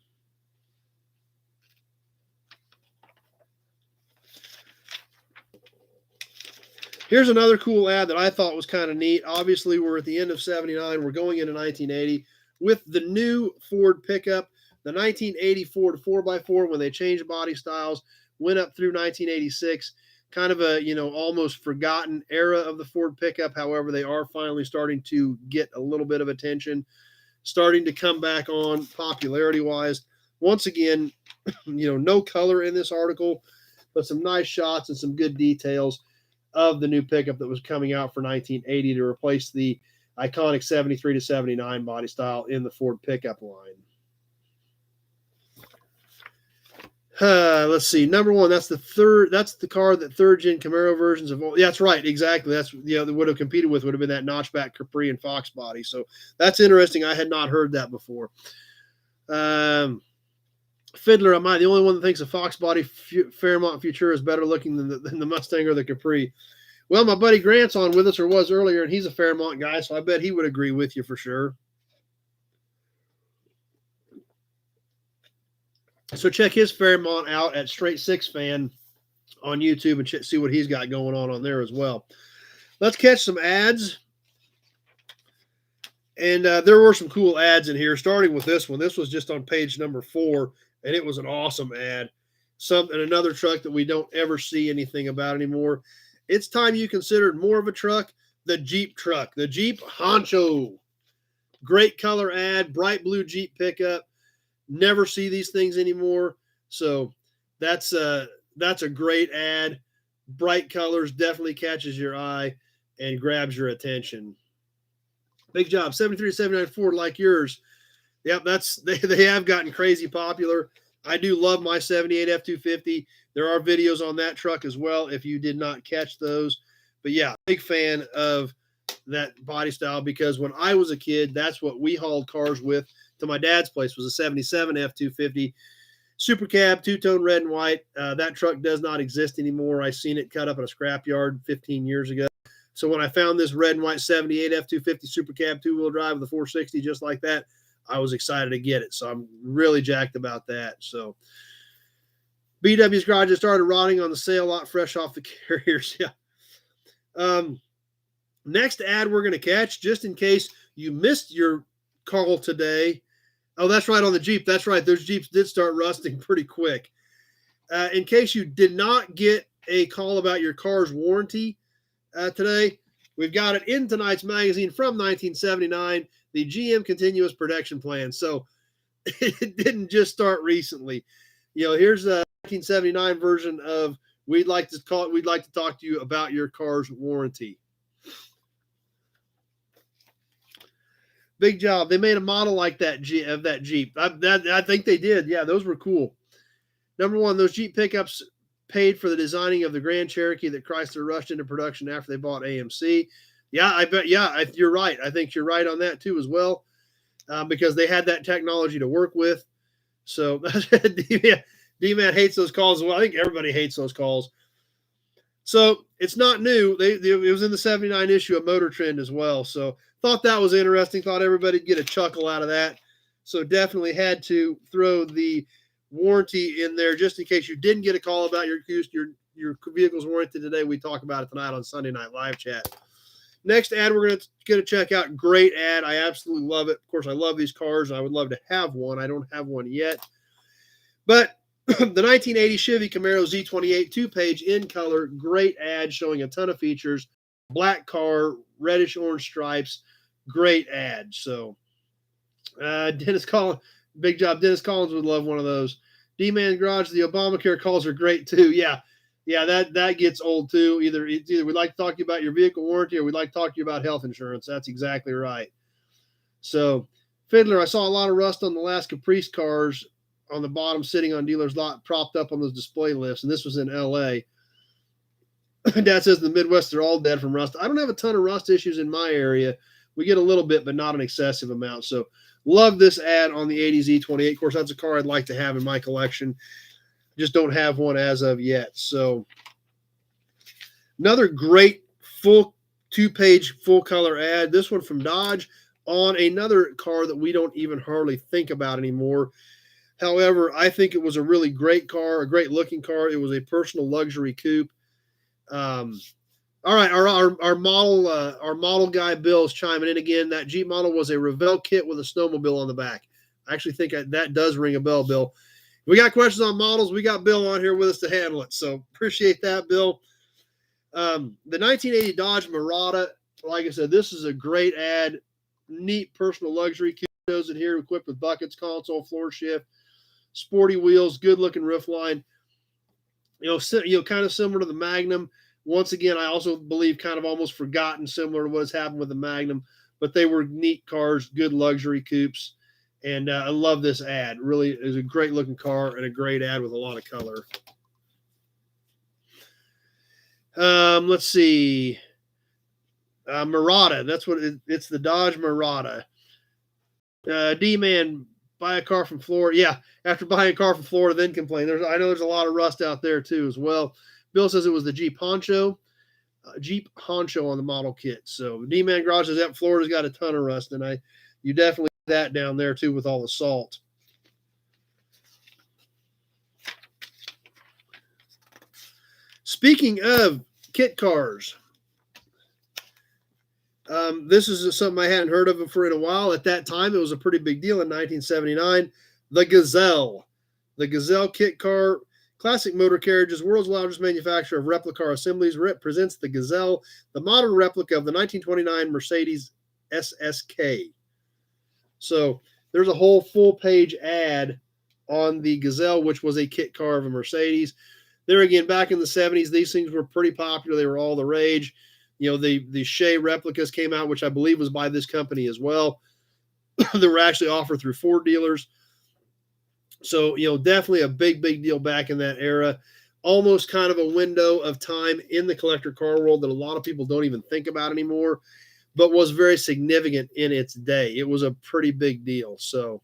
Here's another cool ad that I thought was kind of neat. Obviously, we're at the end of 79. We're going into 1980 with the new Ford pickup. The 1980 Ford 4x4, when they changed body styles, went up through 1986. Kind of a, almost forgotten era of the Ford pickup. However, they are finally starting to get a little bit of attention, starting to come back on popularity-wise. Once again, no color in this article, but some nice shots and some good details of the new pickup that was coming out for 1980 to replace the iconic 73 to 79 body style in the Ford pickup line. Let's see. Number one, that's the car that third-gen Camaro versions of. Yeah, that's right. Exactly. That's, they would have competed with would have been that notchback Capri and Fox body. So that's interesting. I had not heard that before. Fiddler, am I the only one that thinks a Fox body Fairmont Futura is better looking than the Mustang or the Capri? Well, my buddy Grant's on with us, or was earlier, and he's a Fairmont guy, so I bet he would agree with you for sure. So check his Fairmont out at Straight Six Fan on YouTube and see what he's got going on there as well. Let's catch some ads. And there were some cool ads in here, starting with this one. This was just on page number 4, and it was an awesome ad. Another truck that we don't ever see anything about anymore. It's time you considered more of a truck, the Jeep truck, the Jeep Honcho. Great color ad, bright blue Jeep pickup. Never see these things anymore. So that's a great ad. Bright colors definitely catches your eye and grabs your attention. Big job. 73 to 79 Ford like yours. Yep, they have gotten crazy popular. I do love my 78 F-250. There are videos on that truck as well if you did not catch those. But yeah, big fan of that body style because when I was a kid, that's what we hauled cars with to my dad's place was a 77 F-250 Super Cab, two-tone red and white. That truck does not exist anymore. I seen it cut up at a scrapyard 15 years ago. So when I found this red and white 78 F-250 Super Cab two-wheel drive with a 460 just like that, I was excited to get it. So I'm really jacked about that. So BW's garage just started rotting on the sale lot fresh off the carriers. Yeah. Next ad we're going to catch, just in case you missed your call today. Oh, that's right, on the Jeep. That's right. Those Jeeps did start rusting pretty quick. In case you did not get a call about your car's warranty today, we've got it in tonight's magazine from 1979, the GM Continuous Protection Plan. So it didn't just start recently. Here's a 1979 version of we'd like to talk to you about your car's warranty. Big job. They made a model like that of that Jeep. I think they did. Yeah, those were cool. Number one, those Jeep pickups paid for the designing of the Grand Cherokee that Chrysler rushed into production after they bought AMC. Yeah, I bet. Yeah, you're right. I think you're right on that too as well, because they had that technology to work with. So D-Man hates those calls as well. I think everybody hates those calls. So it's not new. It was in the 79 issue of Motor Trend as well. So thought that was interesting. Thought everybody'd get a chuckle out of that. So definitely had to throw the warranty in there just in case you didn't get a call about your vehicle's warranty today. We talk about it tonight on Sunday Night Live Chat. Next ad we're going to check out. Great ad. I absolutely love it. Of course, I love these cars, and I would love to have one. I don't have one yet. But the 1980 Chevy Camaro Z28 two-page in color. Great ad showing a ton of features. Black car, reddish-orange stripes. Great ad. So Dennis Collins, big job. Dennis Collins would love one of those. D-Man Garage, the Obamacare calls are great too. Yeah, that gets old too. Either we'd like to talk to you about your vehicle warranty or we'd like to talk to you about health insurance. That's exactly right. So, Fiddler, I saw a lot of rust on the last Caprice cars on the bottom sitting on dealer's lot, propped up on those display lifts, and this was in L.A. Dad says in the Midwest they're all dead from rust. I don't have a ton of rust issues in my area. We get a little bit, but not an excessive amount. So love this ad on the 80 Z28. Of course, that's a car I'd like to have in my collection. Just don't have one as of yet. So another great full 2-page full color ad. This one from Dodge on another car that we don't even hardly think about anymore. However, I think it was a really great car, a great looking car. It was a personal luxury coupe. All right, our model guy Bill's chiming in again. That Jeep model was a Ravel kit with a snowmobile on the back. I actually think that does ring a bell, Bill. If we got questions on models, we got Bill on here with us to handle it. So appreciate that, Bill. The 1980 Dodge Mirada, like I said, this is a great ad. Neat personal luxury coupe shows it here, equipped with buckets, console, floor shift, sporty wheels, good looking roof line. Kind of similar to the Magnum. Once again, I also believe kind of almost forgotten, similar to what's happened with the Magnum, but they were neat cars, good luxury coupes, and I love this ad. Really is a great looking car and a great ad with a lot of color. Let's see. Mirada, that's what it's the Dodge Mirada. D-Man, buy a car from Florida. Yeah, after buying a car from Florida, then complain. I know there's a lot of rust out there too as well. Bill says it was the Jeep Honcho on the model kit. So D-Man Garage says that Florida's got a ton of rust, and you definitely get that down there too with all the salt. Speaking of kit cars, this is something I hadn't heard of for in a while. At that time, it was a pretty big deal in 1979. The Gazelle. The Gazelle kit car, classic motor carriages, world's largest manufacturer of replica car assemblies, represents the Gazelle, the modern replica of the 1929 Mercedes SSK. So there's a whole full-page ad on the Gazelle, which was a kit car of a Mercedes. There again, back in the 70s, these things were pretty popular. They were all the rage. The Shea replicas came out, which I believe was by this company as well. They were actually offered through Ford dealers. So, definitely a big, big deal back in that era. Almost kind of a window of time in the collector car world that a lot of people don't even think about anymore, but was very significant in its day. It was a pretty big deal. So,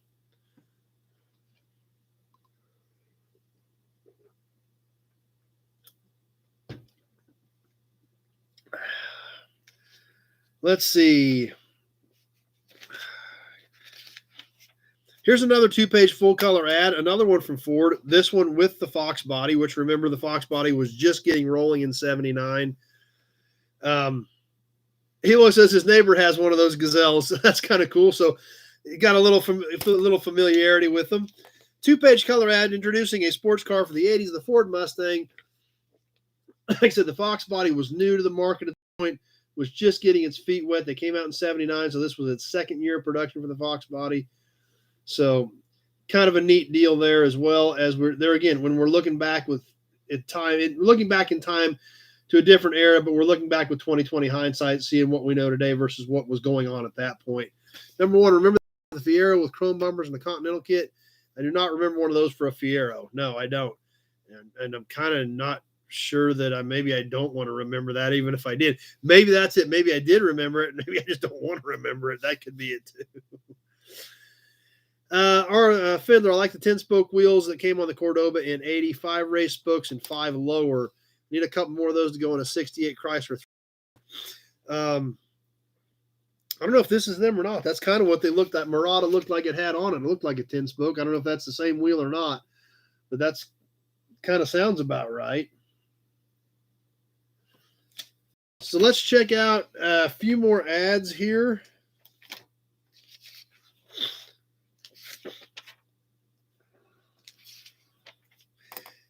let's see. Here's another 2-page full-color ad, another one from Ford, this one with the Fox body, which, remember, the Fox body was just getting rolling in 79. Hilo says his neighbor has one of those Gazelles. That's kind of cool. So you got a little familiarity with them. 2-page color ad introducing a sports car for the 80s, the Ford Mustang. Like I said, the Fox body was new to the market at the point, was just getting its feet wet. They came out in 79, so this was its second year of production for the Fox body. So kind of a neat deal there, as well as we're there again when we're looking back looking back in time to a different era, but we're looking back with 2020 hindsight, seeing what we know today versus what was going on at that point. Number one, remember the Fiero with chrome bumpers and the Continental kit? I do not remember one of those for a Fiero. No, I don't. And I'm kind of not sure that maybe I don't want to remember that, even if I did. Maybe that's it. Maybe I did remember it. Maybe I just don't want to remember it. That could be it too. Our Fiddler, I like the 10-spoke wheels that came on the Cordoba in 80, 5 race spokes and 5 lower. Need a couple more of those to go in a 68 Chrysler. I don't know if this is them or not. That's kind of what they looked at. Mirada looked like it had on it. It looked like a 10-spoke. I don't know if that's the same wheel or not, but that's kind of sounds about right. So let's check out a few more ads here.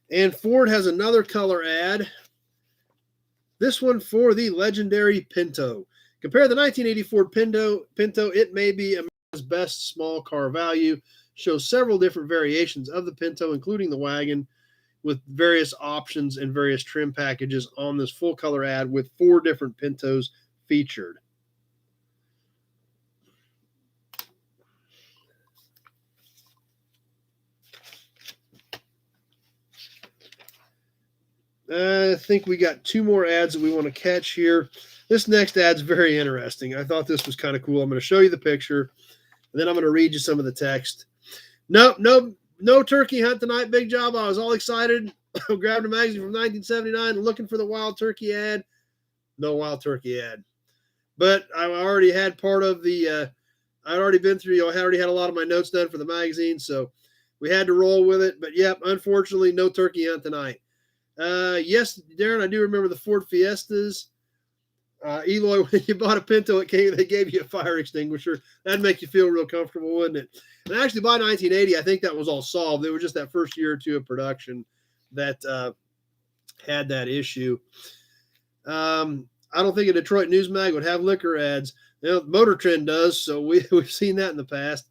And Ford has another color ad. This one for the legendary Pinto. Compare the 1980 Ford Pinto. It may be America's best small car value. Shows several different variations of the Pinto, including the wagon, with various options and various trim packages on this full color ad with 4 different Pintos featured. I think we got 2 more ads that we want to catch here. This next ad's very interesting. I thought this was kind of cool. I'm going to show you the picture, and then I'm going to read you some of the text. No turkey hunt tonight. Big job. I was all excited. Grabbed a magazine from 1979 looking for the wild turkey ad. No wild turkey ad. But I already had part of the, I'd already been through, I already had a lot of my notes done for the magazine, so we had to roll with it. But yep, unfortunately, no turkey hunt tonight. Yes, Darren, I do remember the Ford Fiestas. Eloy, when you bought a Pinto, they gave you a fire extinguisher. That'd make you feel real comfortable, wouldn't it? And actually, by 1980, I think that was all solved. It was just that first year or two of production that had that issue. I don't think a Detroit News Mag would have liquor ads. You know, Motor Trend does, so we've seen that in the past.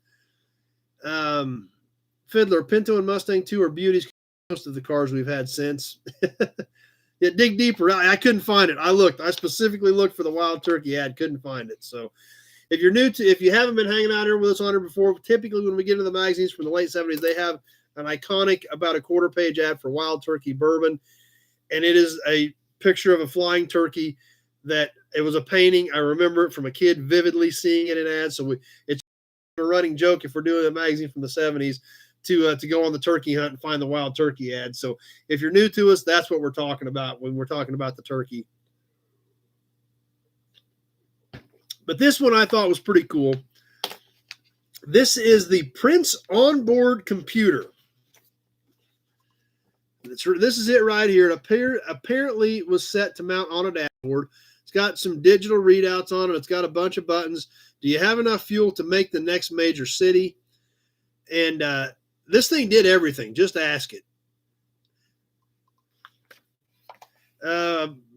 Fiddler, Pinto and Mustang 2 are beauties. Most of the cars we've had since. Yeah, dig deeper. I couldn't find it. I specifically looked for the wild turkey ad, couldn't find it. So if you haven't been hanging out here with us on here before, typically when we get into the magazines from the late 70s, they have an iconic about a quarter-page ad for wild turkey bourbon, and it is a picture of a flying turkey that it was a painting. I remember it from a kid vividly seeing it in ads. So it's a running joke if we're doing a magazine from the 70s to go on the turkey hunt and find the wild turkey ad. So if you're new to us, that's what we're talking about when we're talking about the turkey. But this one I thought was pretty cool. This is the Prince onboard computer. This is it right here. It apparently was set to mount on a dashboard. It's got some digital readouts on it. It's got a bunch of buttons. Do you have enough fuel to make the next major city? And this thing did everything. Just ask it.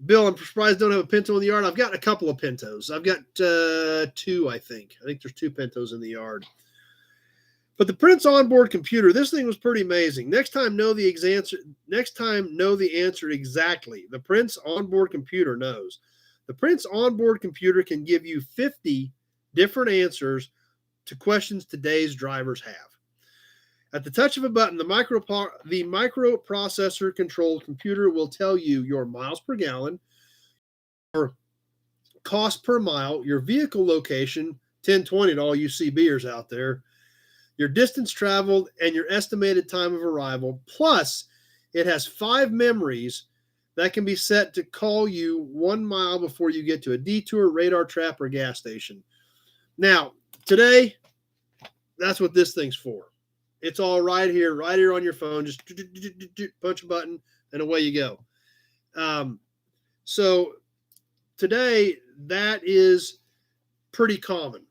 Bill, I'm surprised I don't have a Pinto in the yard. I've got a couple of Pintos. I've got 2, I think. I think there's 2 Pintos in the yard. But the Prince onboard computer, this thing was pretty amazing. Next time, know the answer exactly. The Prince onboard computer knows. The Prince onboard computer can give you 50 different answers to questions today's drivers have. At the touch of a button, the microprocessor-controlled computer will tell you your miles per gallon, your cost per mile, your vehicle location, 1020 to all you CBers out there, your distance traveled, and your estimated time of arrival. Plus, it has 5 memories that can be set to call you 1 mile before you get to a detour, radar trap, or gas station. Now, today, that's what this thing's for. It's all right here on your phone. Just punch a button, and away you go. So today, that is pretty common.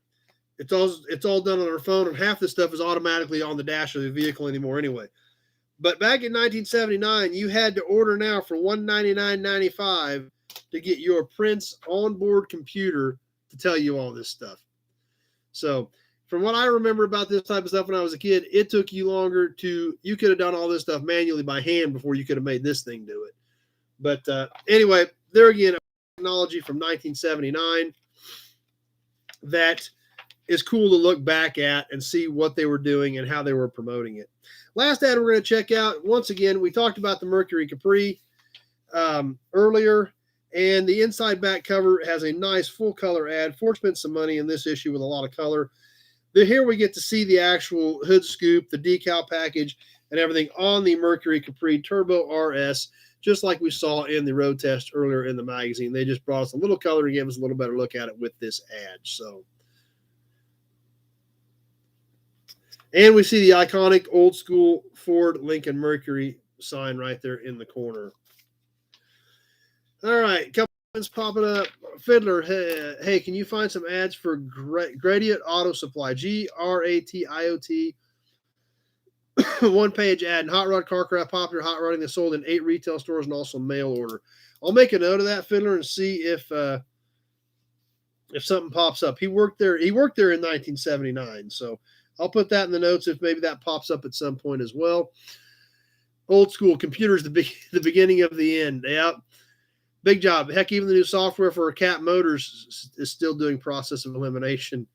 It's all done on our phone, and half this stuff is automatically on the dash of the vehicle anymore anyway. But back in 1979, you had to order now for $199.95 to get your Prince onboard computer to tell you all this stuff. So from what I remember about this type of stuff when I was a kid, it took you longer you could have done all this stuff manually by hand before you could have made this thing do it. But anyway, there again, technology from 1979 that is cool to look back at and see what they were doing and how they were promoting it. Last ad we're going to check out, once again, we talked about the Mercury Capri earlier, and the inside back cover has a nice full color ad. Ford spent some money in this issue with a lot of color. Here we get to see the actual hood scoop, the decal package, and everything on the Mercury Capri Turbo RS, just like we saw in the road test earlier in the magazine. They just brought us a little color and gave us a little better look at it with this ad. And we see the iconic old school Ford Lincoln Mercury sign right there in the corner. All right, couple things popping up. Fiddler, hey, can you find some ads for Gradient Auto Supply? GRATIOT. 1-page ad and hot rod carcraft, popular hot rodding that's sold in 8 retail stores and also mail order. I'll make a note of that, Fiddler, and see if something pops up. He worked there in 1979, so I'll put that in the notes if maybe that pops up at some point as well. Old school computers, the beginning of the end. Yep. Big job. Heck, even the new software for Cat Motors is still doing process of elimination.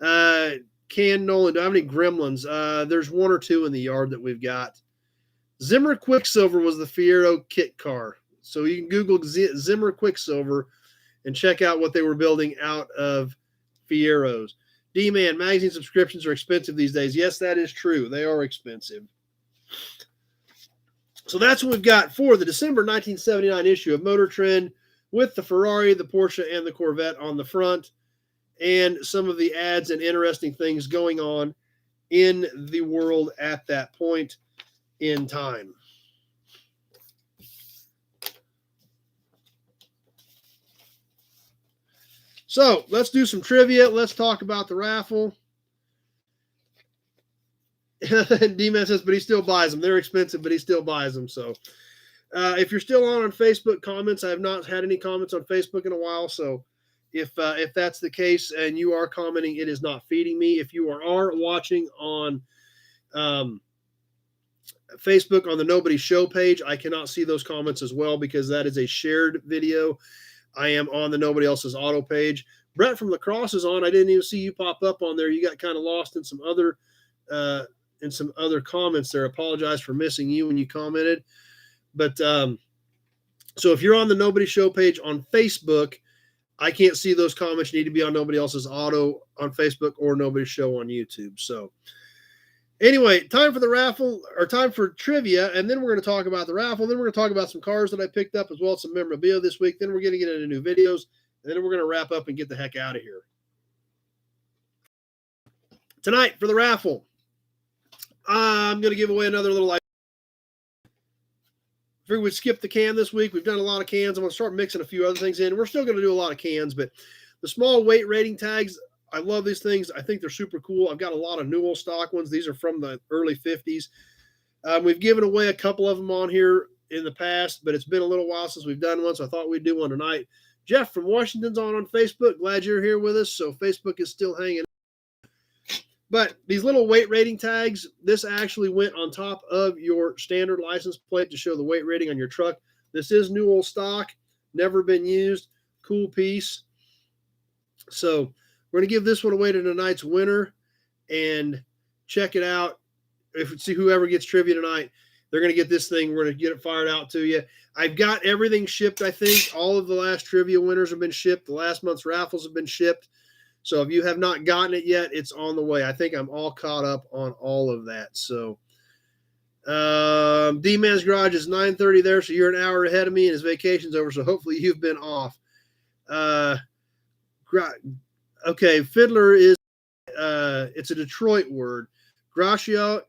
Nolan, do I have any gremlins? There's 1 or 2 in the yard that we've got. Zimmer Quicksilver was the Fiero kit car. So you can Google Zimmer Quicksilver and check out what they were building out of Fieros. D-Man, magazine subscriptions are expensive these days. Yes, that is true. They are expensive. So that's what we've got for the December 1979 issue of Motor Trend, with the Ferrari, the Porsche, and the Corvette on the front, and some of the ads and interesting things going on in the world at that point in time. So let's do some trivia. Let's talk about the raffle. D-Man says, but he still buys them. They're expensive, but he still buys them. So if you're still on Facebook comments, I have not had any comments on Facebook in a while. So if that's the case and you are commenting, it is not feeding me. If you are watching on Facebook on the Nobody Show page, I cannot see those comments as well because that is a shared video. I am on the Nobody Else's Auto page. Brett from La Crosse is on. I didn't even see you pop up on there. You got kind of lost in some other comments there. I apologize for missing you when you commented. But so if you're on the Nobody Show page on Facebook, I can't see those comments. You need to be on Nobody Else's Auto on Facebook or Nobody Show on YouTube. So anyway, time for the raffle, or time for trivia, and then we're going to talk about the raffle. Then we're going to talk about some cars that I picked up as well as some memorabilia this week. Then we're going to get into new videos, and then we're going to wrap up and get the heck out of here. Tonight for the raffle, I'm going to give away another little. I figured we'd skip the can this week. We've done a lot of cans. I'm going to start mixing a few other things in. We're still going to do a lot of cans, but the small weight rating tags, I love these things. I think they're super cool. I've got a lot of Newell stock ones. These are from the early 50s. We've given away a couple of them on here in the past, but it's been a little while since we've done one, so I thought we'd do one tonight. Jeff from Washington's on Facebook. Glad you're here with us. So Facebook is still hanging. But these little weight rating tags, this actually went on top of your standard license plate to show the weight rating on your truck. This is Newell stock, never been used. Cool piece. So we're going to give this one away to tonight's winner and check it out. See whoever gets trivia tonight, they're going to get this thing. We're going to get it fired out to you. I've got everything shipped, I think. All of the last trivia winners have been shipped. The last month's raffles have been shipped. So if you have not gotten it yet, it's on the way. I think I'm all caught up on all of that. So D-Man's Garage is 9:30 there, so you're an hour ahead of me, and his vacation's over, so hopefully you've been off. Okay, Fiddler is it's a Detroit word. Gratiot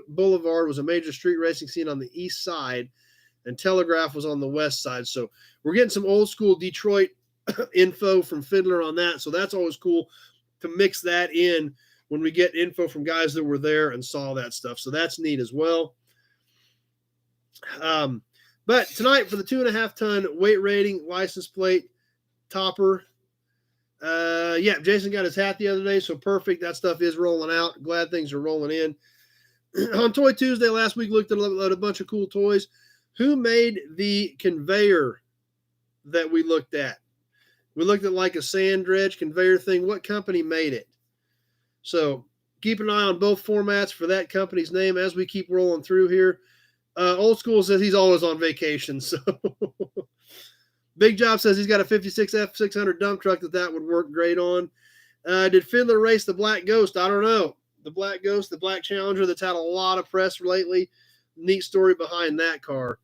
Boulevard was a major street racing scene on the east side, and Telegraph was on the west side. So we're getting some old school Detroit info from Fiddler on that. So that's always cool to mix that in when we get info from guys that were there and saw that stuff. So that's neat as well. But tonight for the 2.5 ton weight rating license plate topper. Yeah, Jason got his hat the other day, so perfect. That stuff is rolling out. Glad things are rolling in. On Toy Tuesday last week, looked at a bunch of cool toys. Who made the conveyor that we looked at? We looked at like a sand dredge conveyor thing. What company made it? So keep an eye on both formats for that company's name as we keep rolling through here. Old School says he's always on vacation. So Big Job says he's got a 56 F600 dump truck that would work great on. Did Fiddler race the Black Ghost? I don't know. The Black Ghost, the Black Challenger that's had a lot of press lately. Neat story behind that car.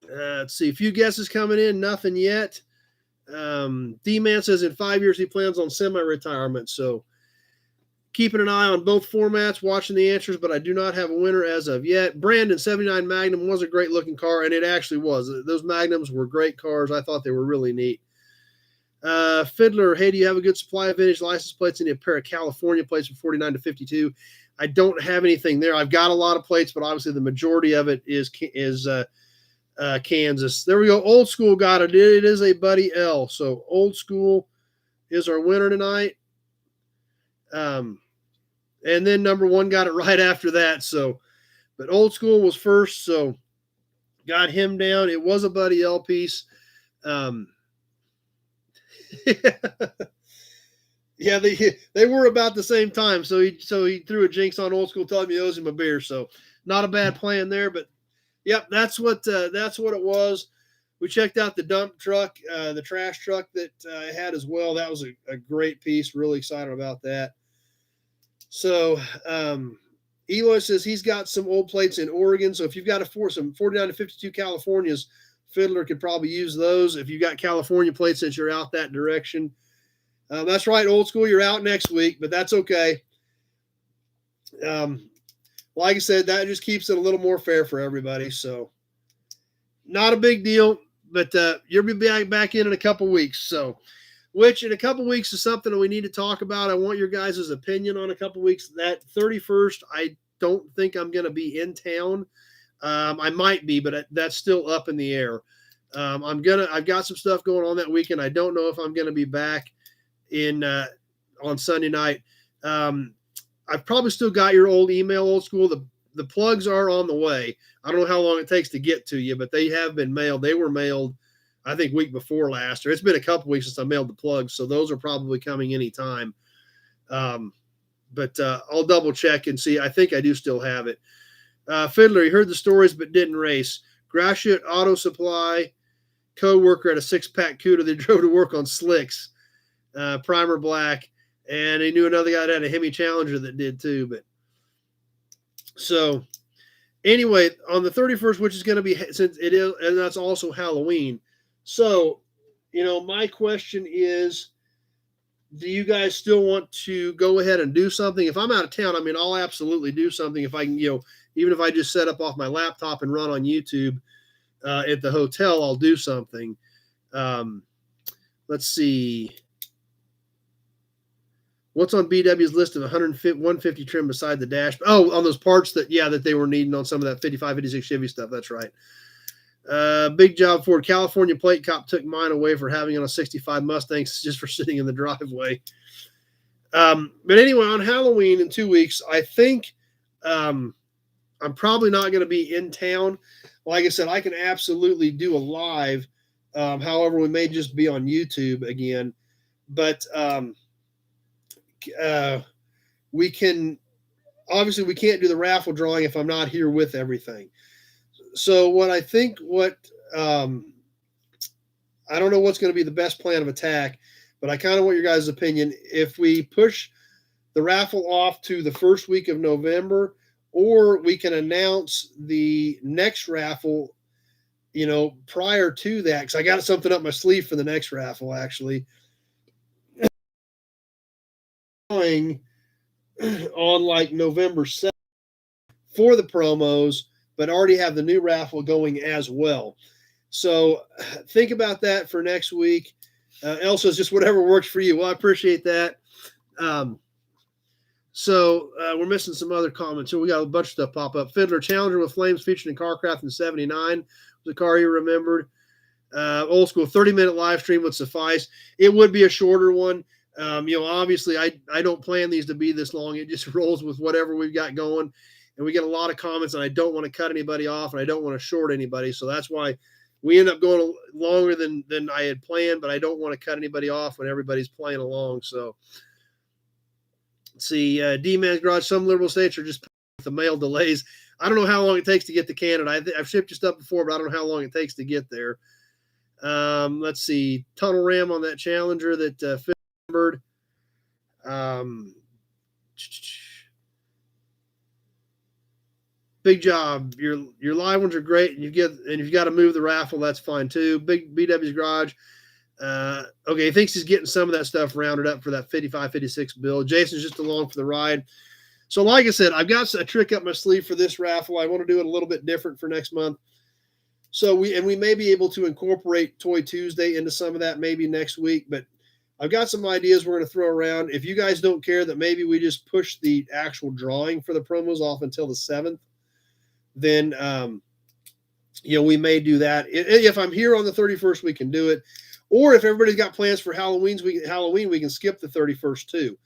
Let's see. A few guesses coming in. Nothing yet. D-Man says in 5 years he plans on semi-retirement. So keeping an eye on both formats, watching the answers, but I do not have a winner as of yet. Brandon 79 Magnum was a great looking car, and it actually was. Those Magnums were great cars. I thought they were really neat. Fiddler, hey, do you have a good supply of vintage license plates? I need a pair of California plates from 49 to 52. I don't have anything there. I've got a lot of plates, but obviously the majority of it is Kansas. There we go. Old School got it. It is a Buddy L. So Old School is our winner tonight. And then number one got it right after that. So, but Old School was first, so got him down. It was a Buddy L piece. Yeah, they were about the same time. So he threw a jinx on Old School, telling me he owes him a beer. So not a bad plan there. But yep, that's what it was. We checked out the dump truck, the trash truck that I had as well. That was a great piece. Really excited about that. So Eloy says he's got some old plates in Oregon. So if you've got some 49 to 52 Californias, Fiddler could probably use those. If you've got California plates since you're out that direction. That's right, Old School. You're out next week, but that's okay. Like I said, that just keeps it a little more fair for everybody. So not a big deal, but you'll be back in a couple weeks. So, which in a couple weeks is something that we need to talk about. I want your guys' opinion on a couple weeks. That 31st, I don't think I'm going to be in town. I might be, but that's still up in the air. I've got some stuff going on that weekend. I don't know if I'm going to be back on Sunday night. I've probably still got your old email, Old School. The plugs are on the way. I don't know how long it takes to get to you, but they have been mailed. They were mailed, I think, week before last, or it's been a couple weeks since I mailed the plugs, so those are probably coming anytime. But I'll double check and see. I think I do still have it. Fiddler, he heard the stories but didn't race. Gratiot Auto Supply, co-worker at a six-pack Cuda that drove to work on slicks, primer black, and he knew another guy that had a Hemi Challenger that did too. But so anyway, on the 31st, which is going to be, since it is, and that's also Halloween. So, my question is, do you guys still want to go ahead and do something? If I'm out of town, I'll absolutely do something. If I can, even if I just set up off my laptop and run on YouTube at the hotel, I'll do something. Let's see. What's on BW's list of 150 trim beside the dash? Oh, on those parts that they were needing on some of that 55, 56 Chevy stuff. That's right. Big job Ford. California plate cop took mine away for having on a 65 Mustang just for sitting in the driveway. But anyway, on Halloween in 2 weeks, I think I'm probably not going to be in town. Like I said, I can absolutely do a live. However, we may just be on YouTube again. But we can't do the raffle drawing if I'm not here with everything. So I don't know what's going to be the best plan of attack, but I kind of want your guys' opinion. If we push the raffle off to the first week of November, or we can announce the next raffle, prior to that, because I got something up my sleeve for the next raffle, actually. On like November 7th for the promos, but already have the new raffle going as well. So think about that for next week. Elsa, just whatever works for you. Well, I appreciate that. So we're missing some other comments. So we got a bunch of stuff pop up. Fiddler Challenger with flames featured in CarCraft in '79. The car you remembered. Old School 30-minute live stream would suffice. It would be a shorter one. Obviously I don't plan these to be this long. It just rolls with whatever we've got going. And we get a lot of comments, and I don't want to cut anybody off, and I don't want to short anybody. So that's why we end up going longer than I had planned, but I don't want to cut anybody off when everybody's playing along. So let's see, D-Man's Garage, some liberal states are just with the mail delays. I don't know how long it takes to get to Canada. I've shipped your stuff before, but I don't know how long it takes to get there. Let's see, Tunnel Ram on that Challenger that remembered. Big job. Your live ones are great, and if you got to move the raffle, that's fine too. Big BW's Garage. Okay, he thinks he's getting some of that stuff rounded up for that 55, 56 bill. Jason's just along for the ride. So like I said, I've got a trick up my sleeve for this raffle. I want to do it a little bit different for next month. So we may be able to incorporate Toy Tuesday into some of that maybe next week, but I've got some ideas we're going to throw around. If you guys don't care that maybe we just push the actual drawing for the promos off until the 7th, then, we may do that. If I'm here on the 31st, we can do it. Or if everybody's got plans for Halloween, we can skip the 31st too.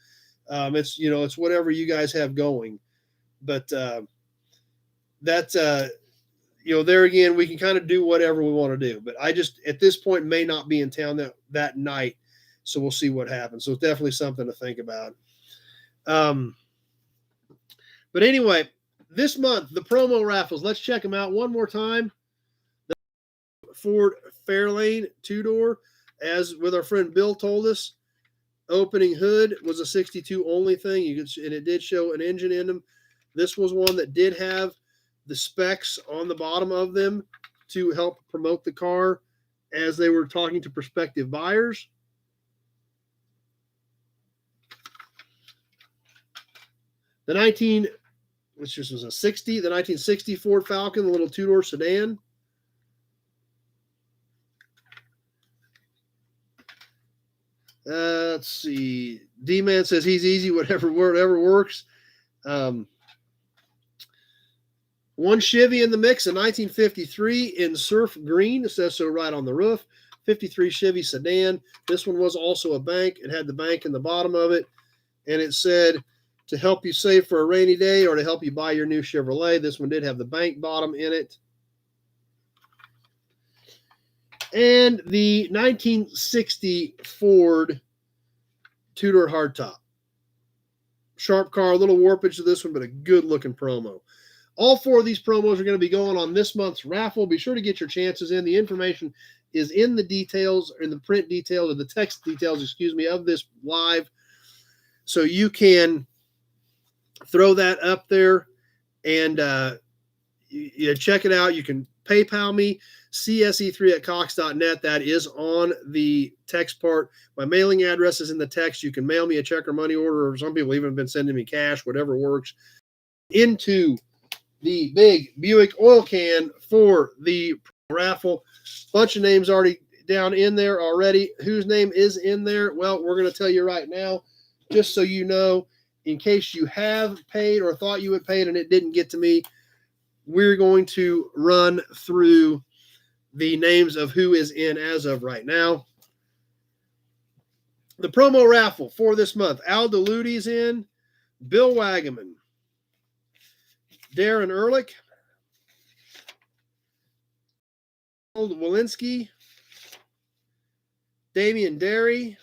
It's whatever you guys have going. But there again, we can kind of do whatever we want to do. But I just, at this point, may not be in town that night. So we'll see what happens. So it's definitely something to think about. But anyway, This month, the promo raffles. Let's check them out one more time. The Ford Fairlane 2-door, as with our friend Bill told us, opening hood was a 62 only thing. And it did show an engine in them. This was one that did have the specs on the bottom of them to help promote the car as they were talking to prospective buyers. The 1960 Ford Falcon, the little 2-door sedan. Let's see. D-Man says he's easy, whatever works. One Chevy in the mix, a 1953 in surf green. It says so right on the roof. 53 Chevy sedan. This one was also a bank. It had the bank in the bottom of it. And it said, to help you save for a rainy day or to help you buy your new Chevrolet. This one did have the bank bottom in it. And the 1960 Ford 2-door hardtop. Sharp car, a little warpage to this one, but a good-looking promo. All 4 of these promos are going to be going on this month's raffle. Be sure to get your chances in. The information is in the details, in the print details, or the text details, of this live. So you can throw that up there and you check it out. You can PayPal me, cse3@cox.net. That is on the text part. My mailing address is in the text. You can mail me a check or money order, or some people even have been sending me cash, whatever works, into the big Buick oil can for the raffle. Bunch of names already down in there already. Whose name is in there? Well, we're going to tell you right now, just so you know, in case you have paid or thought you had paid and it didn't get to me. We're going to run through the names of who is in as of right now. The promo raffle for this month. Al DeLuty's in. Bill Wagaman. Darren Ehrlich. Walensky. Damian Derry.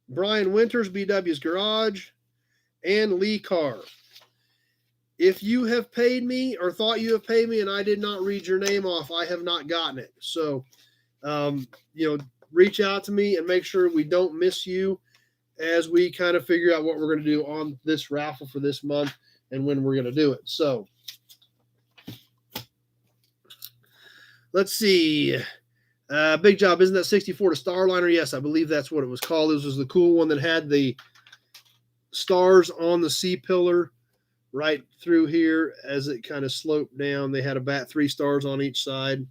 Brian Winters, BW's Garage. And Lee Carr. If you have paid me or thought you have paid me and I did not read your name off, I have not gotten it. So, reach out to me and make sure we don't miss you as we kind of figure out what we're going to do on this raffle for this month and when we're going to do it. So, let's see. Big job. Isn't that 64 to Starliner? Yes, I believe that's what it was called. This was the cool one that had the stars on the C-pillar right through here as it kind of sloped down. They had about 3 stars on each side.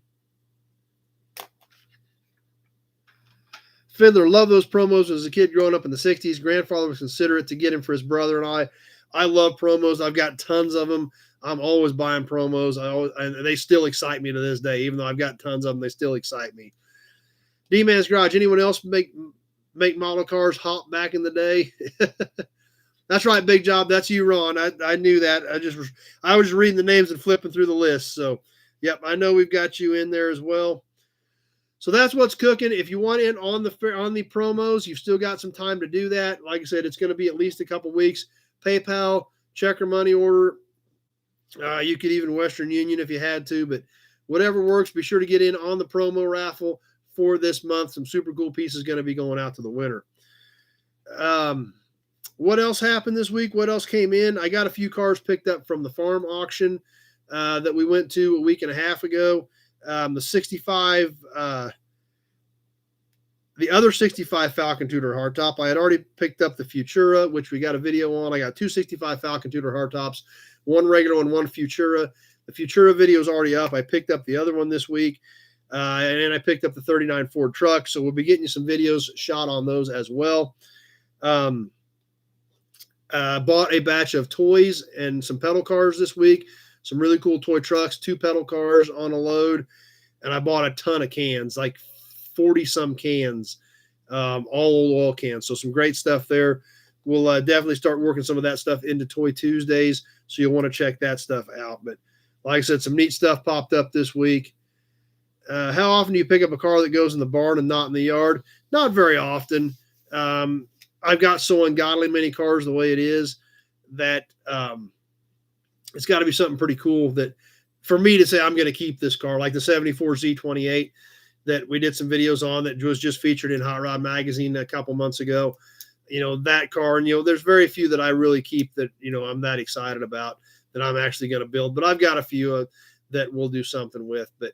Fiddler, love those promos as a kid growing up in the 60s. Grandfather was considerate to get him for his brother and I. I love promos. I've got tons of them. I'm always buying promos. And they still excite me to this day. Even though I've got tons of them, they still excite me. D-Man's Garage. Anyone else make model cars hot back in the day? That's right, Big Job. That's you, Ron. I knew that. I was just reading the names and flipping through the list. So, yep, I know we've got you in there as well. So that's what's cooking. If you want in on the promos, you've still got some time to do that. Like I said, it's going to be at least a couple weeks. PayPal, check or money order. You could even Western Union if you had to, but whatever works. Be sure to get in on the promo raffle for this month. Some super cool pieces going to be going out to the winner. What else happened this week? What else came in? I got a few cars picked up from the farm auction that we went to a week and a half ago. The 65, the other 65 Falcon Tudor hardtop. I had already picked up the Futura, which we got a video on. I got 2 65 Falcon Tudor hardtops, one regular and one Futura. The Futura video is already up. I picked up the other one this week, and then I picked up the 39 Ford truck. So we'll be getting you some videos shot on those as well. Bought a batch of toys and some pedal cars this week. Some really cool toy trucks, 2 pedal cars on a load. And I bought a ton of cans, like 40 some cans, all old oil cans. So some great stuff there. We'll definitely start working some of that stuff into Toy Tuesdays. So you'll want to check that stuff out. But like I said, some neat stuff popped up this week. How often do you pick up a car that goes in the barn and not in the yard? Not very often. I've got so ungodly many cars the way it is that it's got to be something pretty cool that for me to say I'm going to keep this car, like the 74 Z28 that we did some videos on that was just featured in Hot Rod Magazine a couple months ago. That car, and there's very few that I really keep that I'm that excited about that I'm actually going to build, but I've got a few that we'll do something with. But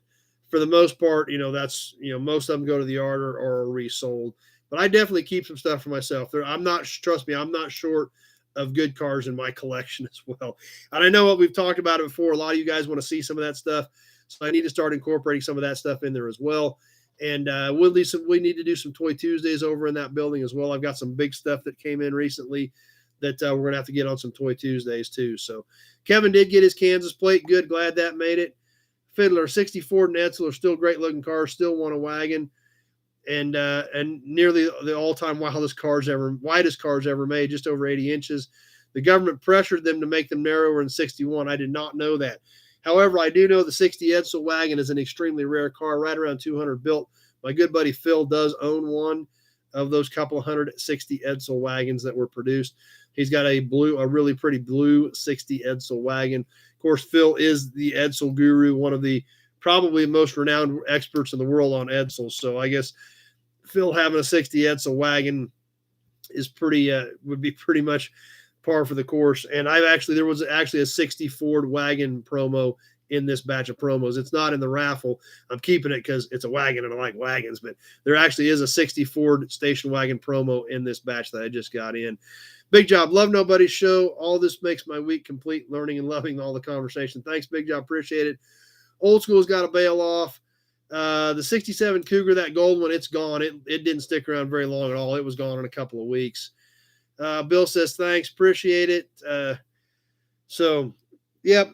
for the most part, that's most of them go to the yard or are resold. But I definitely keep some stuff for myself. Trust me, I'm not short of good cars in my collection as well. And I know what we've talked about it before. A lot of you guys want to see some of that stuff, so I need to start incorporating some of that stuff in there as well. And we need to do some Toy Tuesdays over in that building as well. I've got some big stuff that came in recently that we're going to have to get on some Toy Tuesdays too. So Kevin did get his Kansas plate. Good. Glad that made it. Fiddler, 64 and Edsel are still great looking cars. Still want a wagon. And nearly the all-time widest cars ever made, just over 80 inches. The government pressured them to make them narrower in 61. I did not know that. However, I do know the 60 Edsel wagon is an extremely rare car, right around 200 built. My good buddy Phil does own one of those couple 160 Edsel wagons that were produced. He's got a really pretty blue 60 Edsel wagon. Of course, Phil is the Edsel guru, one of the probably most renowned experts in the world on Edsel. So I guess Phil having a 60 Edsel wagon is would be pretty much par for the course. And there was actually a 60 Ford wagon promo in this batch of promos. It's not in the raffle. I'm keeping it because it's a wagon and I like wagons, but there actually is a 60 Ford station wagon promo in this batch that I just got in. Big Job. Love Nobody's show. All this makes my week complete, learning and loving all the conversation. Thanks, Big Job. Appreciate it. Old School's got to bail off. The 67 Cougar, that gold one, it's gone. It didn't stick around very long at all. It was gone in a couple of weeks. Bill says, thanks. Appreciate it.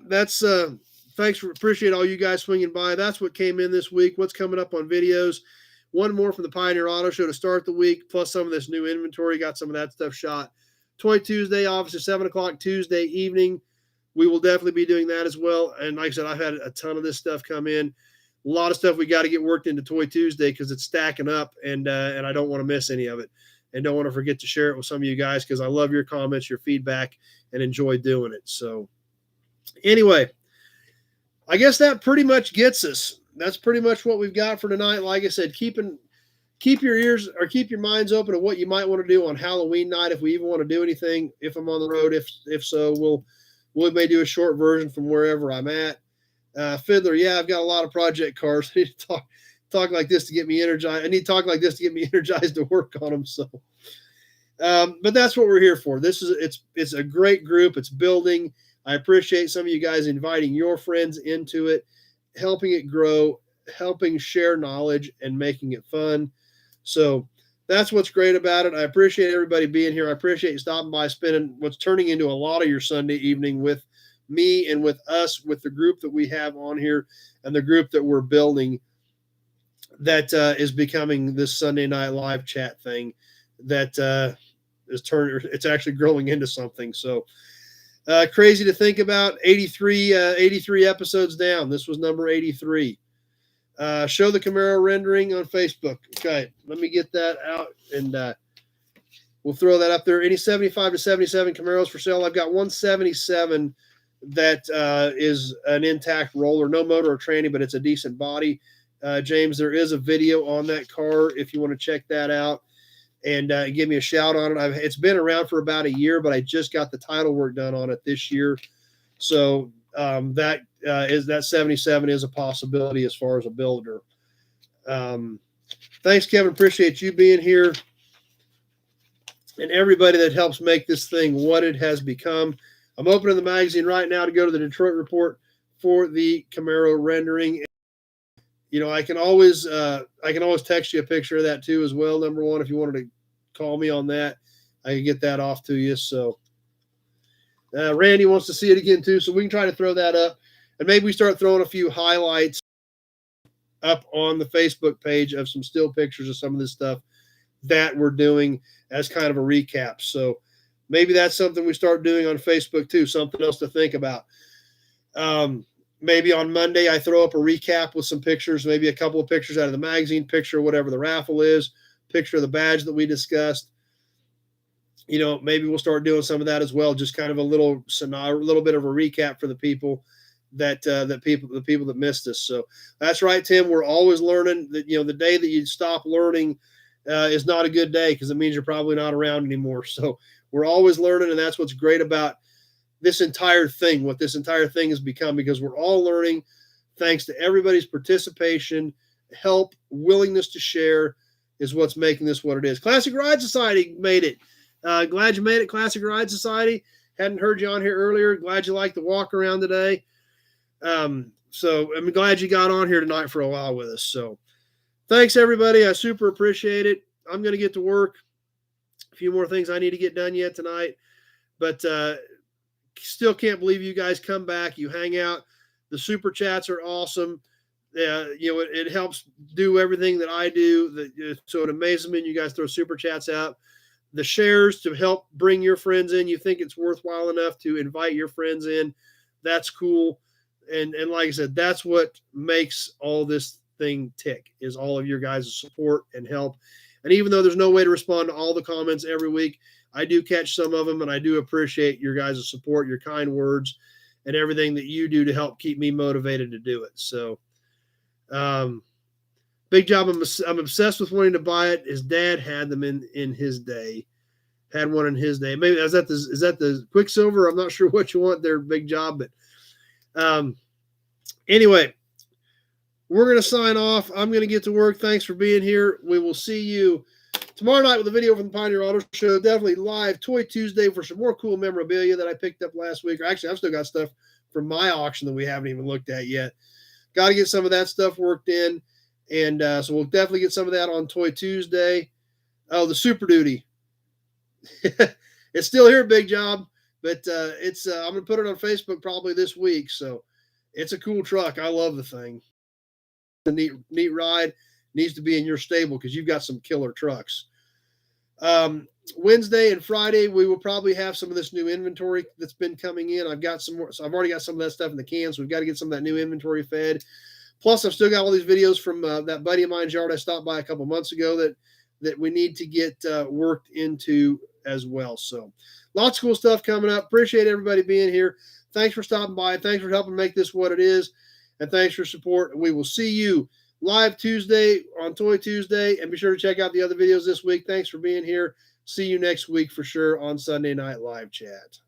That's thanks. Appreciate all you guys swinging by. That's what came in this week. What's coming up on videos? One more from the Pioneer Auto Show to start the week, plus some of this new inventory. Got some of that stuff shot. Toy Tuesday, obviously 7 o'clock Tuesday evening. We will definitely be doing that as well. And like I said, I've had a ton of this stuff come in. A lot of stuff we got to get worked into Toy Tuesday because it's stacking up, and I don't want to miss any of it. And don't want to forget to share it with some of you guys because I love your comments, your feedback, and enjoy doing it. So anyway, I guess that pretty much gets us. That's pretty much what we've got for tonight. Like I said, keep your ears or keep your minds open to what you might want to do on Halloween night if we even want to do anything. If I'm on the road, if so, we may do a short version from wherever I'm at. Fiddler, yeah, I've got a lot of project cars. I need to talk like this to get me energized. I need to talk like this to get me energized to work on them. So, but that's what we're here for. It's a great group. It's building. I appreciate some of you guys inviting your friends into it, helping it grow, helping share knowledge, and making it fun. So that's what's great about it. I appreciate everybody being here. I appreciate you stopping by, spending what's turning into a lot of your Sunday evening with me and with us, with the group that we have on here and the group that we're building that is becoming this Sunday Night Live chat thing that it's actually growing into something. So crazy to think about. 83 episodes down. This was number 83. Show the Camaro rendering on Facebook. Okay, let me get that out and we'll throw that up there. Any 75 to 77 Camaros for sale. I've got 177 that is an intact roller, no motor or tranny, but it's a decent body. James, there is a video on that car if you want to check that out and give me a shout on it. It's been around for about a year, but I just got the title work done on it this year. So that 77 is a possibility as far as a builder. Thanks, Kevin. Appreciate you being here and everybody that helps make this thing what it has become. I'm opening the magazine right now to go to the Detroit report for the Camaro rendering. I can always text you a picture of that too as well. Number one, if you wanted to call me on that, I can get that off to you. So Randy wants to see it again too, so we can try to throw that up. And maybe we start throwing a few highlights up on the Facebook page of some still pictures of some of this stuff that we're doing as kind of a recap. So maybe that's something we start doing on Facebook too, something else to think about. Maybe on Monday I throw up a recap with some pictures, maybe a couple of pictures out of the magazine, picture whatever the raffle is, picture of the badge that we discussed. maybe we'll start doing some of that as well. Just kind of a little scenario, a little bit of a recap for the people the people that missed us. So that's right, Tim. We're always learning. That the day that you stop learning is not a good day, because it means you're probably not around anymore. So we're always learning, and that's what's great about this entire thing. What this entire thing has become, because we're all learning, thanks to everybody's participation, help, willingness to share, is what's making this what it is. Classic Ride Society made it. Glad you made it, Classic Ride Society. Hadn't heard you on here earlier. Glad you liked the walk around today. So I'm glad you got on here tonight for a while with us. So thanks, everybody. I super appreciate it. I'm going to get to work. A few more things I need to get done yet tonight. But still can't believe you guys come back. You hang out. The super chats are awesome. It helps do everything that I do. So it amazes me when you guys throw super chats out. The shares to help bring your friends in. You think it's worthwhile enough to invite your friends in. That's cool. And like I said, that's what makes all this thing tick, is all of your guys' support and help. And even though there's no way to respond to all the comments every week, I do catch some of them, and I do appreciate your guys' support, your kind words, and everything that you do to help keep me motivated to do it. So, big job. I'm obsessed with wanting to buy it. His dad had them in his day. Had one in his day. Maybe is that the Quicksilver? I'm not sure what you want there, Big Job, but anyway, we're going to sign off. I'm going to get to work. Thanks for being here. We will see you tomorrow night with a video from the Pioneer Auto Show. Definitely live Toy Tuesday for some more cool memorabilia that I picked up last week. Actually, I've still got stuff from my auction that we haven't even looked at yet. Got to get some of that stuff worked in. And so we'll definitely get some of that on Toy Tuesday. Oh, the Super Duty. It's still here, Big Job. But I'm going to put it on Facebook probably this week. So it's a cool truck. I love the thing. A neat ride. Needs to be in your stable because you've got some killer trucks. Wednesday and Friday, we will probably have some of this new inventory that's been coming in. I've got some more. So I've already got some of that stuff in the can. So we've got to get some of that new inventory fed. Plus, I've still got all these videos from that buddy of mine's yard I stopped by a couple months ago that we need to get worked into as well. So lots of cool stuff coming up. Appreciate everybody being here. Thanks for stopping by. Thanks for helping make this what it is. And thanks for support. We will see you live Tuesday on Toy Tuesday. And be sure to check out the other videos this week. Thanks for being here. See you next week for sure on Sunday Night Live Chat.